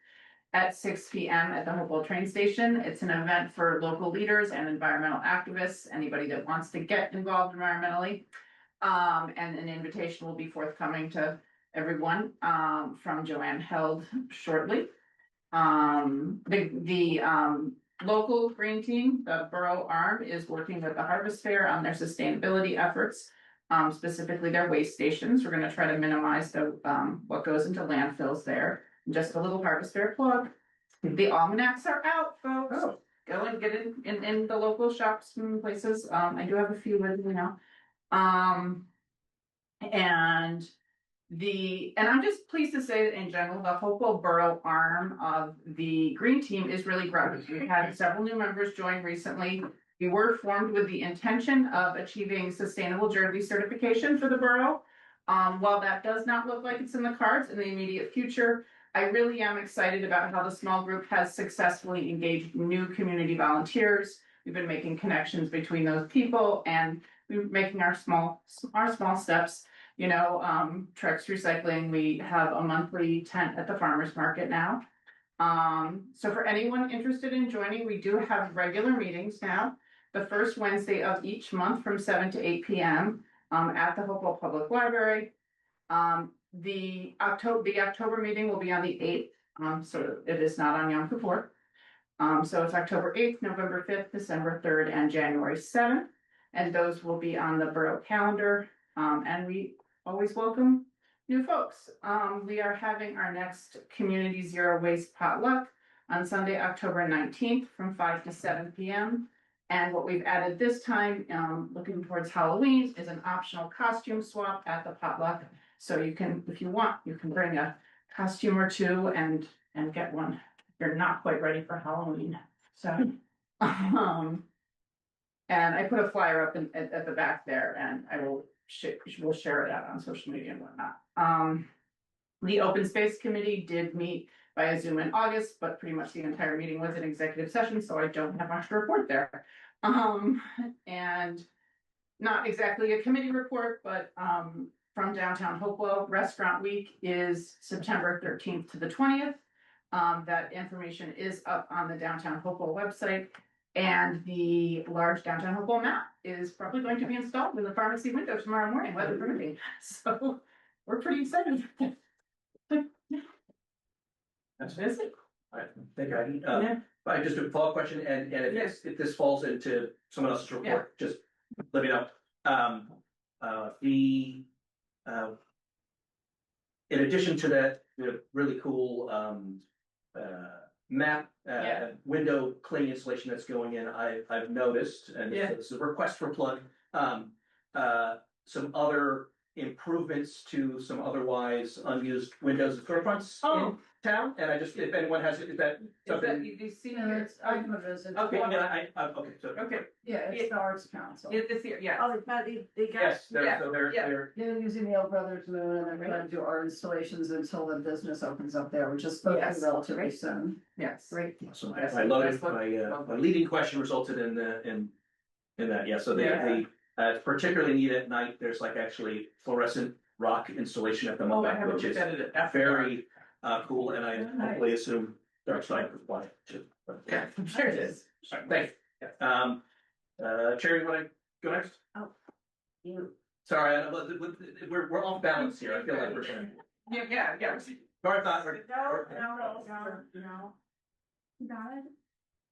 At 6 p.m. at the Hopewell train station. It's an event for local leaders and environmental activists, anybody that wants to get involved environmentally. And an invitation will be forthcoming to everyone from Joanne Held shortly. The local green team, the Borough arm, is working with the Harvest Fair on their sustainability efforts, specifically their waste stations. We're going to try to minimize the what goes into landfills there. Just a little Harvest Fair plug. The almanacs are out, folks. Oh. Go and get it in the local shops and places. I do have a few with me now. And I'm just pleased to say that in general, the Hopewell Borough arm of the Green Team is really growing. We've had several new members join recently. We were formed with the intention of achieving sustainable jersey certification for the borough. While that does not look like it's in the cards in the immediate future, I really am excited about how the small group has successfully engaged new community volunteers. We've been making connections between those people, and we're making our small steps you know, Trex Recycling, we have a monthly tent at the farmer's market now. So for anyone interested in joining, we do have regular meetings now, the first Wednesday of each month from 7 to 8 p.m. At the Hopewell Public Library. The October meeting will be on the 8th, so it is not on Yom Kippur. So it's October 8th, November 5th, December 3rd, and January 7th. And those will be on the Borough calendar. And we always welcome new folks. We are having our next Community Zero Waste potluck on Sunday, October 19th from 5 to 7 p.m. And what we've added this time, looking towards Halloween, is an optional costume swap at the potluck. So you can, if you want, you can bring a costume or two and get one. You're not quite ready for Halloween. So, and I put a flyer up at the back there, and I will we'll share it out on social media and whatnot. The Open Space Committee did meet via Zoom in August, but pretty much the entire meeting was an executive session, so I don't have much to report there. And not exactly a committee report, but from downtown Hopewell, Restaurant Week is September 13th to the 20th. That information is up on the downtown Hopewell website. And the large downtown Hopewell map is probably going to be installed in the pharmacy window tomorrow morning, weather permitting. So we're pretty excited. That's it. I think I just a follow-up question, and if this falls into someone else's report, just let me know. In addition to that, really cool map window cleaning installation that's going in, I've noticed, and this is a request for plug, some other improvements to some otherwise unused windows and storefronts in town, and I just, if anyone has, is that something? You see It's, I know this, it's. Okay, okay, so. Okay. Yeah, it's the Arts Council. This year, yeah. Oh, but they got. Yes, they're. They're using the Old Brothers Moon and they're trying to do art installations until the business opens up there, which is supposed to be relatively soon. Yes. Great. So my leading question resulted in that, yeah, so it's particularly neat at night, there's like actually fluorescent rock installation at the moment, which is very cool, and I hopefully assume dark side is why too. Yeah, I'm sure it is. Sorry, thanks. Cherry, you wanna go next? You. Sorry, we're off balance here, I feel like we're. Yeah. Sorry, thought. No. You got it?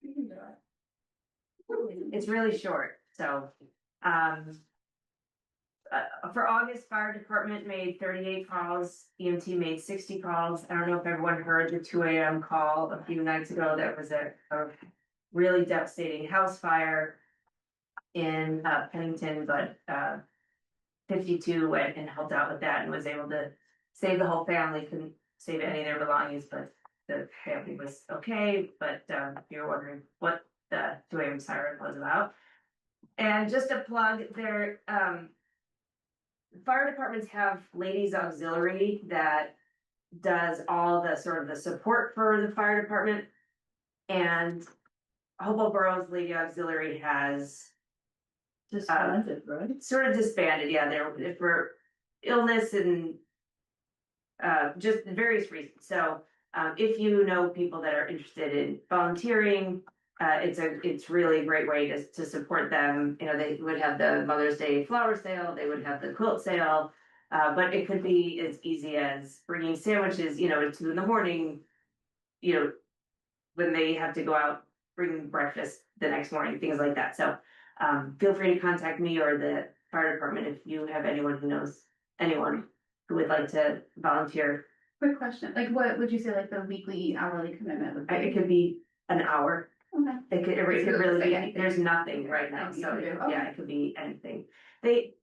You can do it. It's really short, so, for August, fire department made 38 calls, EMT made 60 calls. I don't know if everyone heard the 2 a.m. call a few nights ago. That was a really devastating house fire in Pennington, but 52 went and helped out with that and was able to save the whole family. Couldn't save any of their belongings, but the family was okay. But if you're wondering what the 2 a.m. siren was about. And just a plug, their fire departments have ladies auxiliary that does all the sort of the support for the fire department. And Hopewell Borough's lady auxiliary has Disbanded, right? sort of disbanded. Yeah, they're for illness and just various reasons. So if you know people that are interested in volunteering, it's really a great way to support them. You know, they would have the Mother's Day flower sale, they would have the quilt sale, but it could be as easy as bringing sandwiches, you know, at 2 a.m, you know, when they have to go out, bring breakfast the next morning, things like that. So feel free to contact me or the fire department if you have anyone who knows anyone who would like to volunteer. Quick question, like what would you say like the weekly hourly commitment would be? It could be an hour. Okay. It could really be, anything. there's nothing right now, Nothing you so can do. yeah, it could be anything. They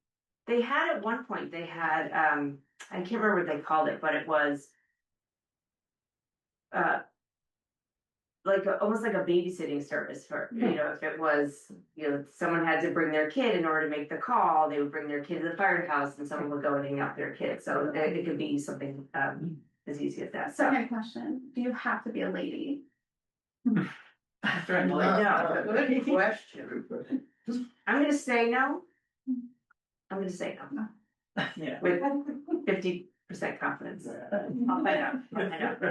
had at one point, they had, I can't remember what they called it, but it was almost like a babysitting service for, you know, if it was, you know, someone had to bring their kid in order to make the call, they would bring their kid to the firehouse and someone would go and hang out with their kid, so it could be something as easy as that, so. Second question, do you have to be a lady? No. Good question. I'm gonna say no. I'm gonna say no. Yeah. with 50% confidence. I'll find out, I'll find out.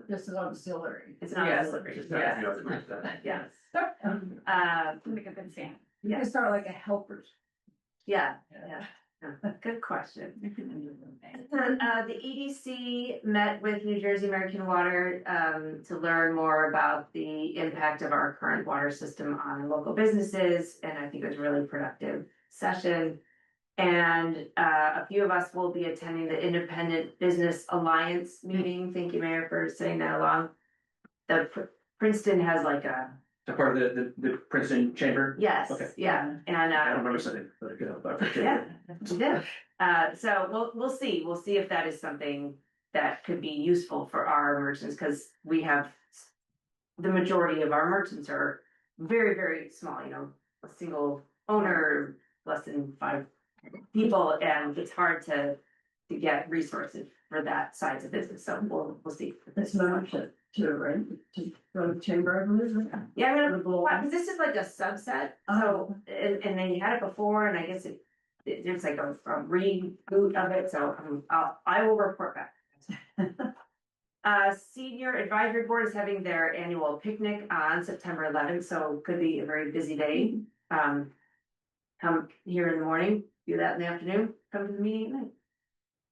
This is auxiliary. It's not Yes. auxiliary. Just Yes. have to be like Yes. Make a good stand. You can start like a helper. Yeah, yeah. Good question. The EDC met with New Jersey American Water to learn more about the impact of our current water system on local businesses, and I think it was a really productive session. And a few of us will be attending the Independent Business Alliance meeting. Thank you, Mayor, for sending that along. Princeton has like a, The part of the Princeton Chamber? yes, Okay. yeah, and I don't remember saying, but yeah, you did. So we'll see if that is something that could be useful for our merchants, because we have the majority of our merchants are very, very small, you know, a single owner, less than 5 people, and it's hard to get resources for that size of business, so we'll see. It's membership too, right? To go to chamber, I believe. Yeah, I'm gonna, because this is like a subset, so, and they had it before, and I guess there's like a reboot of it, so I will report back. Senior Advisory Board is having their annual picnic on September 11th, so could be a very busy day. Come here in the morning, do that in the afternoon, come to the meeting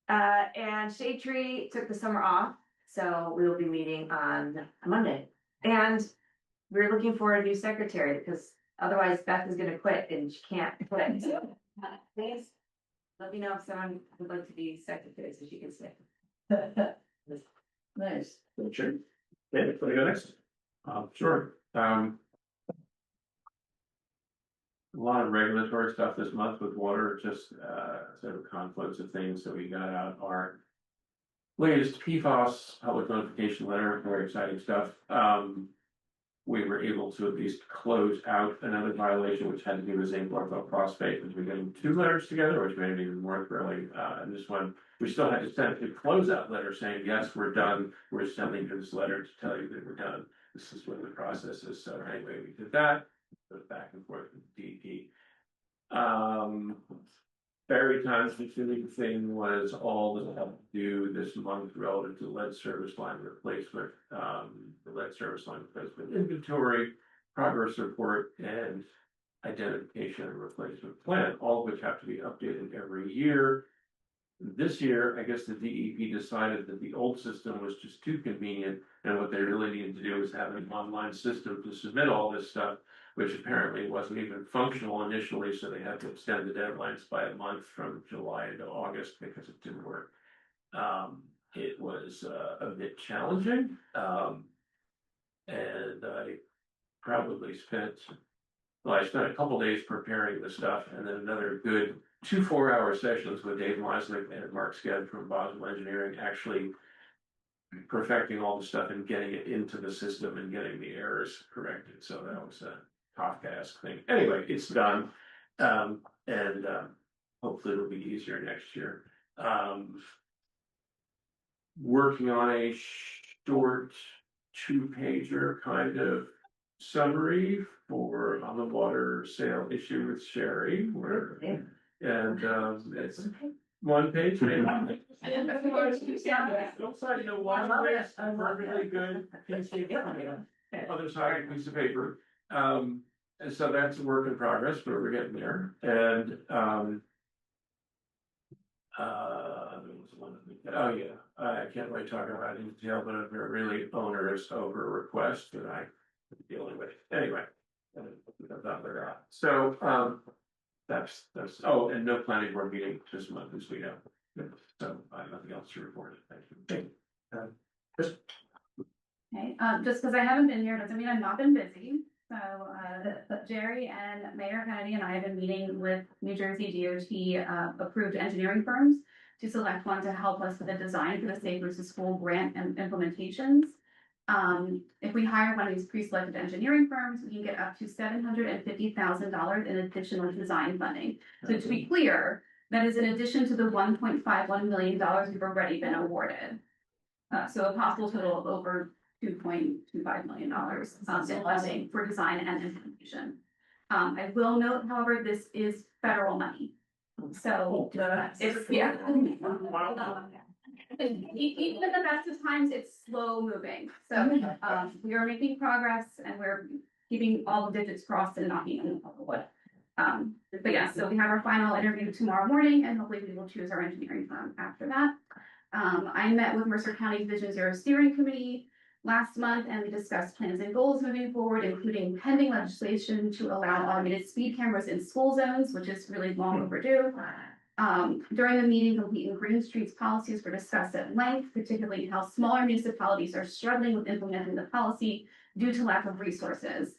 at night. And Shade Tree took the summer off, so we will be meeting on Monday. And we're looking for a new secretary, because otherwise Beth is gonna quit and she can't quit. So, please, let me know if someone would like to be secretary, so she can stay. Nice. Sure. Okay, want to go next? Sure. A lot of regulatory stuff this month with water, just sort of conflicts of things. So we got out our latest PFAS public notification letter, very exciting stuff. We were able to at least close out another violation, which had to do with zinc orthophosphate, because we're getting 2 letters together, which made it even more thrilling. And this one, we still had to send a closeout letter saying, yes, we're done. We're sending you this letter to tell you that we're done. This is what the process is. So anyway, we did that. Goes back and forth with DEP. Very time consuming thing was all that I had to do this month relative to lead service line replacement, the lead service line replacement inventory, progress report, and identification and replacement plan, all of which have to be updated every year. This year, I guess the DEP decided that the old system was just too convenient, and what they really needed to do was have an online system to submit all this stuff, which apparently wasn't even functional initially, so they had to extend the deadlines by a month from July to August because it didn't work. It was a bit challenging, and I probably spent a couple days preparing the stuff, and then another good 2 4-hour sessions with Dave Meisnick and Mark Sked from Boswell Engineering, actually perfecting all the stuff and getting it into the system and getting the errors corrected. So that was a Kafkaesque thing. Anyway, it's done. And hopefully it'll be easier next year. Working on a short 2-pager kind of summary for on the water sale issue with Sherry, where and it's 1 page, maybe. Don't sign no one page, perfectly good piece of other side piece of paper. And so that's a work in progress, but we're getting there. And oh yeah, I can't really talk about it in detail, but I'm really onerous over a request that I'm dealing with. Anyway, so that's oh, and no planning board meeting this month as we know. So I have nothing else to report. Thank you. Chris? Okay, just because I haven't been here doesn't mean I've not been busy. So, Jerry and Mayor Kennedy and I have been meeting with New Jersey DOT approved engineering firms to select one to help us with the design for the Safe Routes to School grant and implementations. If we hire one of these pre-selected engineering firms, we can get up to $750,000 in additional design funding. So to be clear, that is in addition to the $1.51 million we've already been awarded. So a possible total of over $2.25 million in funding for design and implementation. I will note, however, this is federal money. So, it's, yeah. Even in the best of times, it's slow moving, so, we are making progress and we're keeping all the digits crossed and knocking on the wood. But yeah, so we have our final interview tomorrow morning and hopefully we will choose our engineering firm after that. I met with Mercer County's Vision Zero Steering Committee last month and we discussed plans and goals moving forward, including pending legislation to allow automated speed cameras in school zones, which is really long overdue. During the meeting, Complete and Green Streets policies were discussed at length, particularly how smaller municipalities are struggling with implementing the policy due to lack of resources.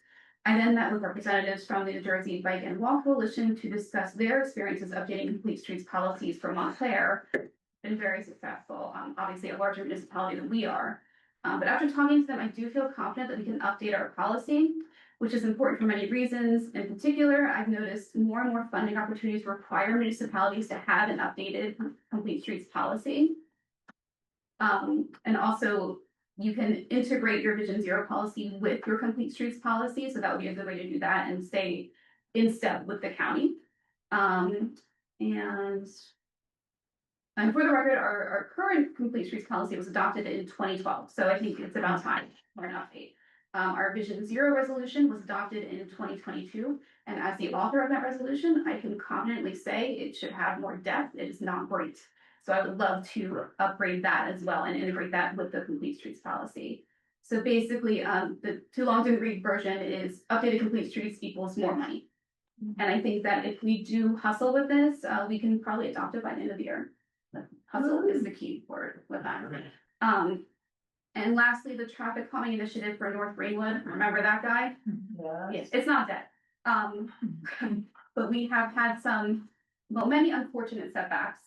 I then met with representatives from the New Jersey Bike and Walk Coalition to discuss their experiences updating Complete Streets policies for Montclair. Been very successful, obviously a larger municipality than we are. But after talking to them, I do feel confident that we can update our policy, which is important for many reasons. In particular, I've noticed more and more funding opportunities require municipalities to have an updated Complete Streets policy. And also you can integrate your Vision Zero policy with your Complete Streets policy. So that would be a good way to do that and stay in step with the county. And for the record, our current Complete Streets policy was adopted in 2012. So I think it's about time for an update. Our Vision Zero resolution was adopted in 2022. And as the author of that resolution, I can confidently say it should have more depth. It is not great. So I would love to upgrade that as well and integrate that with the Complete Streets policy. So basically, the too long to read version is updated Complete Streets equals more money. And I think that if we do hustle with this, we can probably adopt it by the end of the year. Hustle is the key word with that. And lastly, the traffic calming initiative for North Greenwood. Remember that guy? Yes, it's not dead. But we have had many unfortunate setbacks.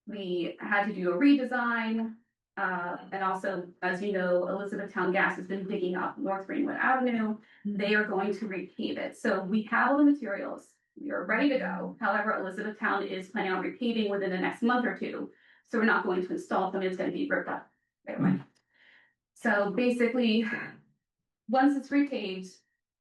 We had to do a redesign. And also, as you know, Elizabethtown Gas has been digging up North Greenwood Avenue. They are going to repave it. So we have all the materials. We are ready to go. However, Elizabethtown is planning on repaving within the next month or two. So we're not going to install them. It's going to be ripped up right away. So basically, once it's repaved,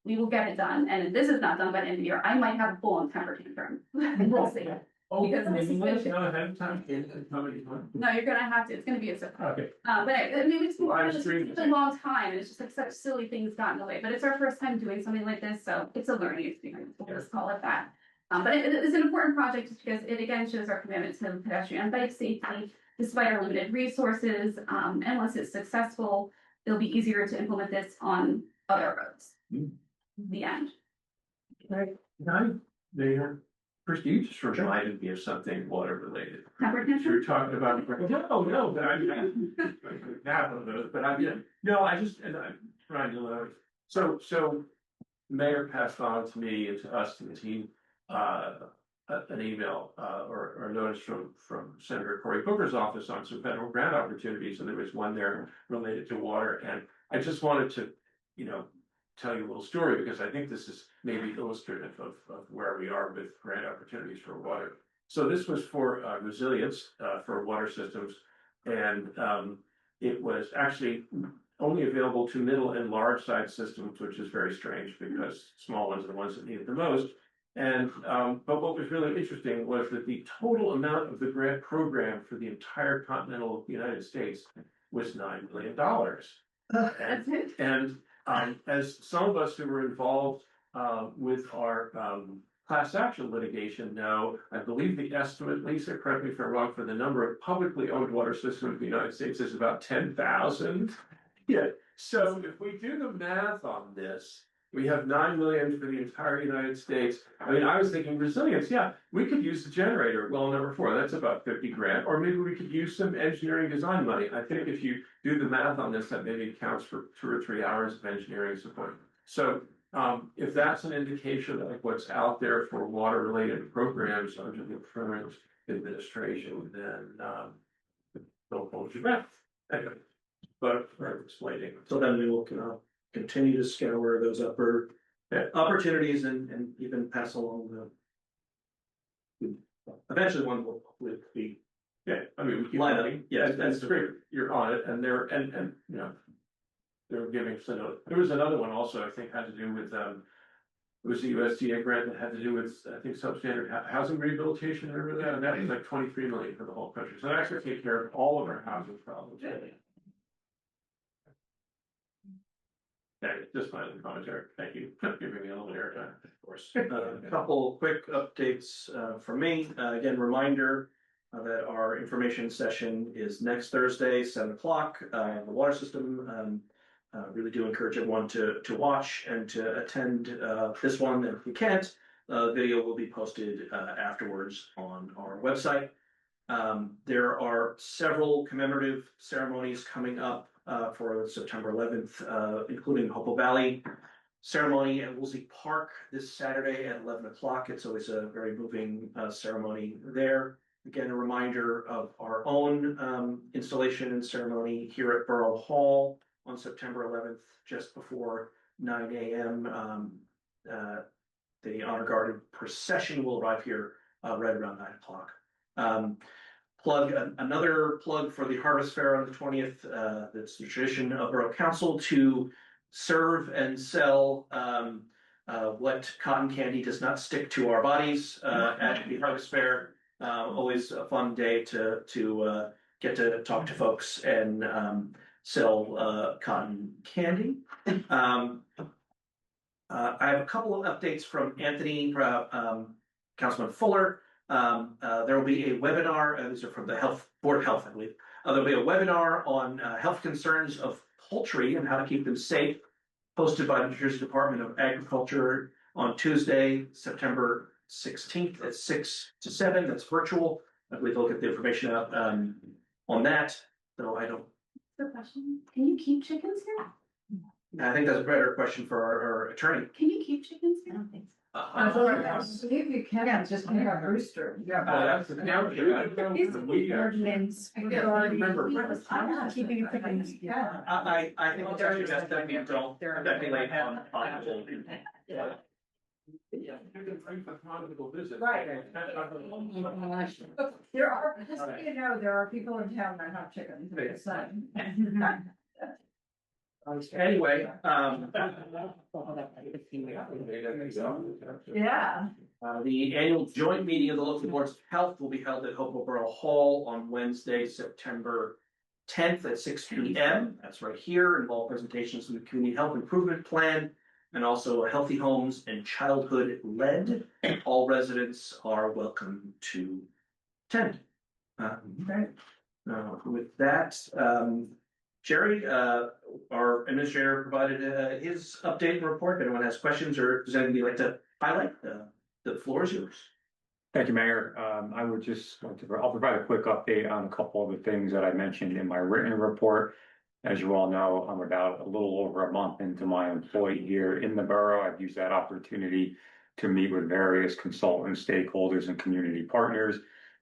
we will get it done. And if this is not done by the end of the year, I might have a full-on temper tantrum. We'll see. Because maybe let us know ahead of time. No, you're gonna have to. It's gonna be a surprise. Okay. But I mean, it's a long time, and it's just like such silly things got in the way. But it's our first time doing something like this, so it's a learning experience. We'll just call it that. But it is an important project just because it again shows our commitment to pedestrian and bike safety, despite our limited resources. And once it's successful, it'll be easier to implement this on other roads. The end. First, you just reminded me of something water related. Temper You tantrum? were talking about, no, but I mean, half of those, but I mean, no, I just, and I'm trying to learn. So Mayor passed on to me and to us, to the team, an email, or a notice from Senator Cory Booker's office on some federal grant opportunities, and there was one there related to water, and I just wanted to, tell you a little story, because I think this is maybe illustrative of where we are with grant opportunities for water. So this was for resilience for water systems, and it was actually only available to middle and large size systems, which is very strange because small ones are the ones that need it the most. And but what was really interesting was that the total amount of the grant program for the entire continental United States was $9 million. That's it. And as some of us who were involved with our class action litigation know, I believe the estimate, Lisa, correct me if I'm wrong, for the number of publicly owned water systems in the United States is about 10,000. Yeah. So if we do the math on this, we have 9 million for the entire United States. I mean, I was thinking resilience. Yeah, we could use the generator. Well, number 4, that's about 50 grand. Or maybe we could use some engineering design money. I think if you do the math on this, that maybe accounts for 2 or 3 hours of engineering support. So if that's an indication of what's out there for water related programs under the current administration, then don't hold your breath. Anyway, but for explaining. So then we will continue to scour those opportunities and even pass along eventually one will be. Yeah, I mean, we keep Line up. looking. Yes, that's great. You're on it, and they're they're giving. So there was another one also I think had to do with it was the USDA grant that had to do with, I think, substandard housing rehabilitation, remember that? And that was like 23 million for the whole country. So that actually take care of all of our housing problems. Okay, just my commentary. Thank you. Giving me a little airtime, of course. A couple quick updates from me. Again, reminder that our information session is next Thursday, 7 o'clock. The water system. Really do encourage everyone to watch and to attend this one. And if you can't, video will be posted afterwards on our website. There are several commemorative ceremonies coming up for September 11th, including Hopewell Valley ceremony at Woolsey Park this Saturday at 11 o'clock. It's always a very moving ceremony there. Again, a reminder of our own installation and ceremony here at Borough Hall on September 11th, just before 9 a.m. The honor guard procession will arrive here right around 9 o'clock. Another plug for the Harvest Fair on the 20th. That's the tradition of Borough Council to serve and sell what cotton candy does not stick to our bodies at the Harvest Fair. Always a fun day to get to talk to folks and sell cotton candy. I have a couple of updates from Anthony, Councilman Fuller. There will be a webinar, these are from the Board of Health, I believe. There'll be a webinar on health concerns of poultry and how to keep them safe, hosted by the New Jersey Department of Agriculture on Tuesday, September 16th at 6 to 7. That's virtual. I believe they'll get the information out on that, though I don't. The question, can you keep chickens here? I think that's a better question for our attorney. Can you keep chickens here? I don't think so. I believe you can, just pick up rooster. Yeah. That's now. Is the ordinance regarding Keeping chickens? I think it's actually best that we don't speculate on Yeah. Visit. Right. Oh my gosh. There are, just so you know, there are people in town that have chickens. Anyway, Yeah. the annual joint meeting of the local boards of health will be held at Hopewell Borough Hall on Wednesday, September 10th at 6 p.m. That's right here. Involve presentations from the Community Health Improvement Plan and also Healthy Homes and Childhood Led. All residents are welcome to attend. With that, Jerry, our administrator provided his update and report. If anyone has questions or does anything you'd like to highlight, the floor is yours. Thank you, Mayor. I would just like to, I'll provide a quick update on a couple of the things that I mentioned in my written report. As you all know, I'm about a little over a month into my employee here in the borough. I've used that opportunity to meet with various consultants, stakeholders, and community partners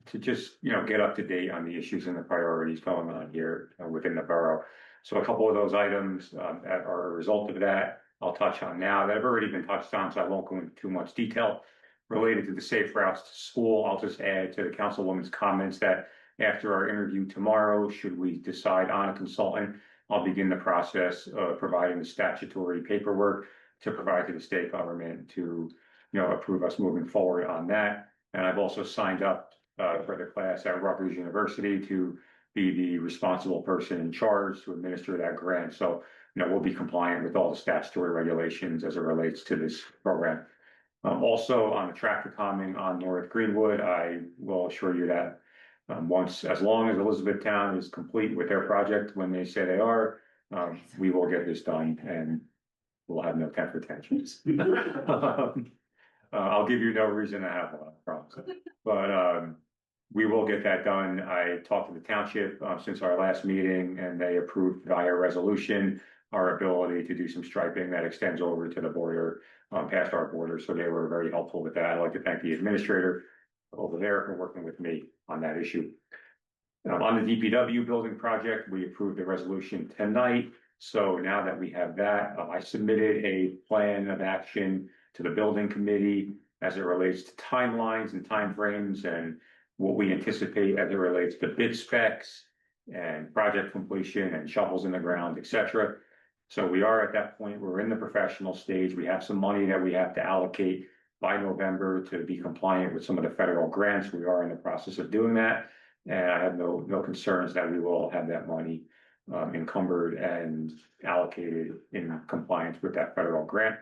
to just, get up to date on the issues and the priorities going on here within the borough. So a couple of those items that are a result of that, I'll touch on now that have already been touched on, so I won't go into too much detail. Related to the safe routes to school, I'll just add to the councilwoman's comments that after our interview tomorrow, should we decide on a consultant, I'll begin the process of providing the statutory paperwork to provide to the state government to, approve us moving forward on that. And I've also signed up for the class at Rutgers University to be the responsible person in charge to administer that grant. So, we'll be compliant with all the statutory regulations as it relates to this program. Also on the tractor calming on North Greenwood, I will assure you that as long as Elizabethtown is complete with their project, when they say they are, we will get this done and we'll have no temper tantrums. I'll give you no reason to have one, I promise. But we will get that done. I talked to the township since our last meeting and they approved via resolution our ability to do some striping that extends over to the border, past our border. So they were very helpful with that. I'd like to thank the administrator over there for working with me on that issue. On the DPW building project, we approved the resolution tonight. So now that we have that, I submitted a plan of action to the building committee as it relates to timelines and timeframes and what we anticipate as it relates to bid specs and project completion and shovels in the ground, etc. So we are at that point, we're in the professional stage, we have some money that we have to allocate by November to be compliant with some of the federal grants. We are in the process of doing that. And I have no concerns that we will have that money encumbered and allocated in compliance with that federal grant.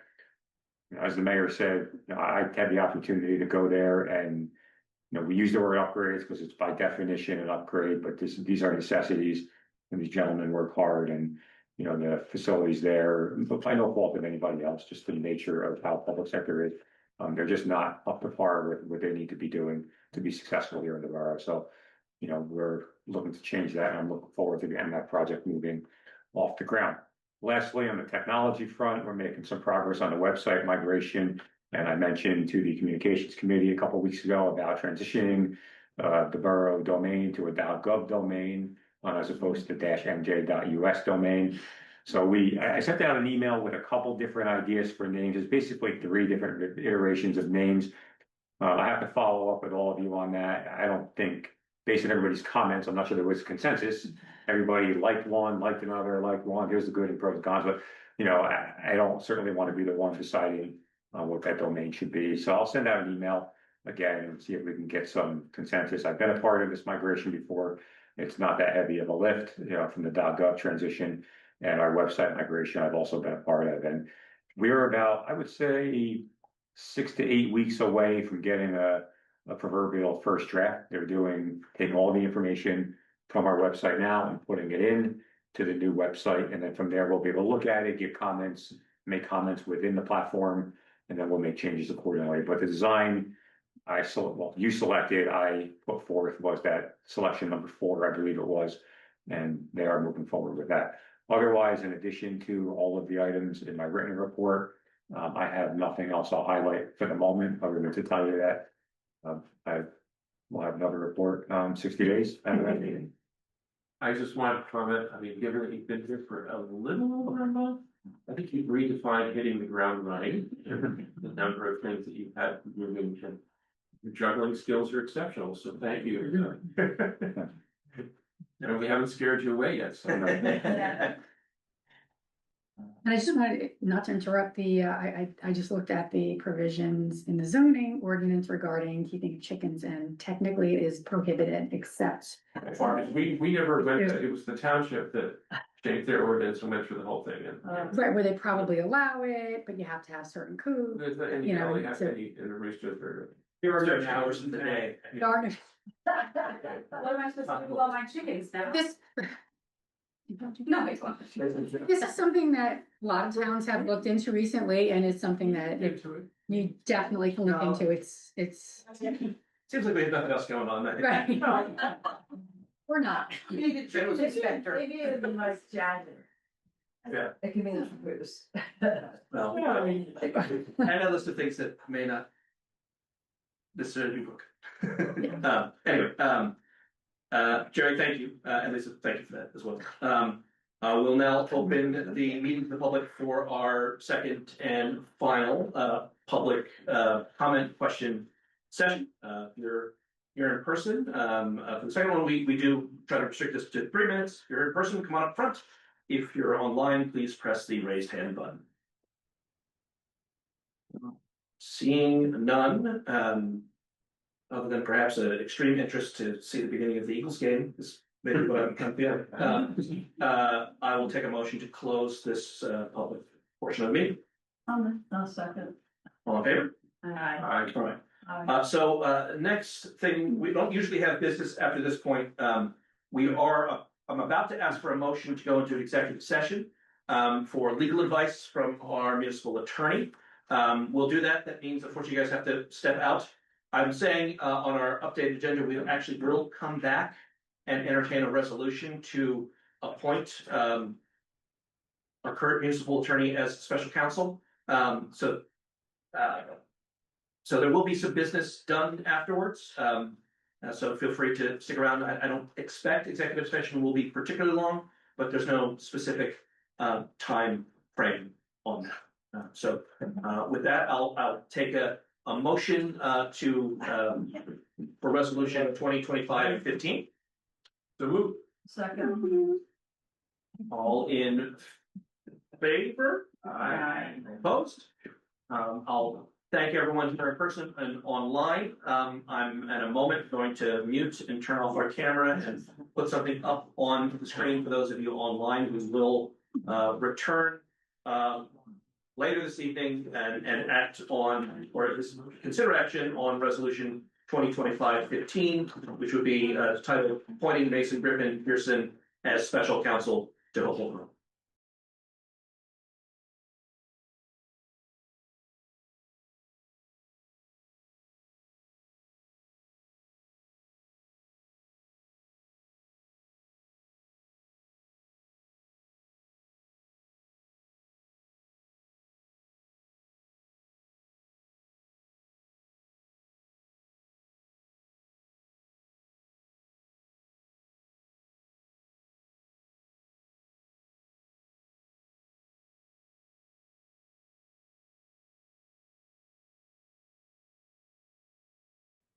As the mayor said, I had the opportunity to go there and, we use the word upgrades because it's by definition an upgrade, but these are necessities. And these gentlemen work hard and, the facilities there, by no fault of anybody else, just the nature of how public sector is. They're just not up to par with what they need to be doing to be successful here in the borough. So, we're looking to change that, and I'm looking forward to getting that project moving off the ground. Lastly, on the technology front, we're making some progress on the website migration. And I mentioned to the communications committee a couple of weeks ago about transitioning the borough domain to a .gov domain as opposed to -mj.us domain. So I sent out an email with a couple different ideas for names. It's basically 3 different iterations of names. I have to follow up with all of you on that. I don't think, based on everybody's comments, I'm not sure there was consensus. Everybody liked one, liked another, liked one. Here's the good and pros and cons, but I don't certainly want to be the one deciding what that domain should be. So I'll send out an email again and see if we can get some consensus. I've been a part of this migration before. It's not that heavy of a lift, from the .gov transition, and our website migration I've also been a part of. And we're about, I would say, 6 to 8 weeks away from getting a proverbial first draft. They're taking all the information from our website now and putting it in to the new website. And then from there, we'll be able to look at it, give comments, make comments within the platform, and then we'll make changes accordingly. But the design you selected, I put forth was that selection number 4, I believe it was, and they are moving forward with that. Otherwise, in addition to all of the items in my written report, I have nothing else I'll highlight for the moment, other than to tell you that I will have another report 60 days after that meeting. I just want to comment, given that you've been here for a little over a month, I think you've redefined hitting the ground running. The number of things that you've had moving, and your juggling skills are exceptional, so thank you. And we haven't scared you away yet, so. And I just wanted, not to interrupt I just looked at the provisions in the zoning ordinance regarding keeping chickens, and technically it is prohibited except. As far as we never went, it was the township that changed their ordinance and went through the whole thing. And Right, where they probably allow it, but you have to have certain coops. and You you know, only have so- to eat in the rooster. Here are certain hours in the day. Darn it. What am I supposed to do with all my chickens now? This, No, it's one. this is something that a lot of towns have looked into recently, and it's something that you definitely can look into. It's. Seems like we have nothing else going on. Right. We're not. Maybe it's inspector. Maybe it would be most jazzy. Yeah. It can be introduced. Well, and a list of things that may not necessarily be book. Anyway, Jerry, thank you, and Lisa, thank you for that as well. We'll now open the meeting to the public for our second and final public comment question session. You're in person. For the second one, we do try to restrict this to 3 minutes. If you're in person, come on up front. If you're online, please press the raised hand button. Seeing none, other than perhaps an extreme interest to see the beginning of the Eagles game, is maybe what I'm kind of feeling. I will take a motion to close this public portion of the meeting. I'll second. All in favor? Aye. All right. So next thing, we don't usually have business after this point. I'm about to ask for a motion to go into executive session for legal advice from our municipal attorney. We'll do that. That means, unfortunately, you guys have to step out. I'm saying on our updated agenda, we actually will come back and entertain a resolution to appoint our current municipal attorney as special counsel. So there will be some business done afterwards. So feel free to stick around. I don't expect executive session will be particularly long, but there's no specific time frame on that. So with that, I'll take a motion for resolution 2025-15. So move. Second. All in favor? Aye. Opposed? I'll thank everyone here in person and online. I'm at a moment going to mute and turn off our camera and put something up on the screen for those of you online who will return later this evening and act on, or at least consider action on resolution 2025-15, which would be titled appointing Mason Griffin Pearson as special counsel to Hopewell.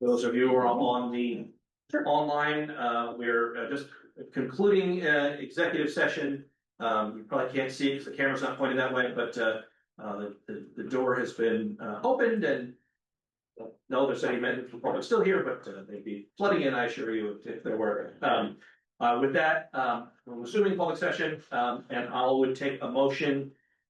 Those of you who are on the online, we're just concluding executive session. You probably can't see because the camera's not pointed that way, but the door has been opened and no, there's any men from public still here, but they'd be flooding in, I assure you, if there were. With that, I'm assuming public session, and I would take a motion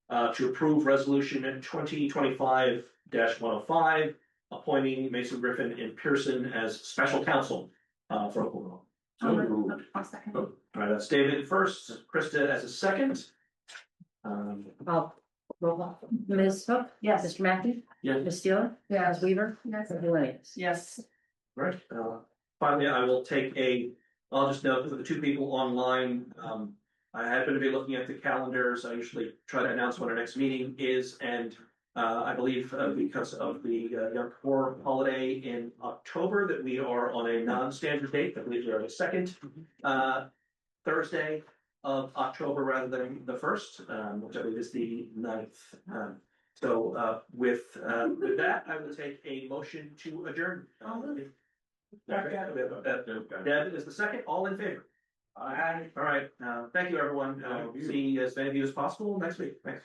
to approve resolution 2025-105, appointing Mason Griffin and Pearson as special counsel for Oklahoma. One second. All right, that's David first, Krista as a second. I'll roll call. Ms. Hook? Yes. Mr. Mackey? Yeah. Ms. Steeler? Yes. Ms. Weaver? Yes. Ms. Lanius? Yes. Right, finally, I will take I'll just note for the two people online, I happen to be looking at the calendars. I usually try to announce when our next meeting is, and I believe because of the Yom Kippur holiday in October, that we are on a non-standard date. I believe we are the second Thursday of October rather than the first, which I believe is the 9th. So with that, I will take a motion to adjourn. Deb is the second. All in favor? Aye. All right. Thank you, everyone. See as many of you as possible next week. Thanks.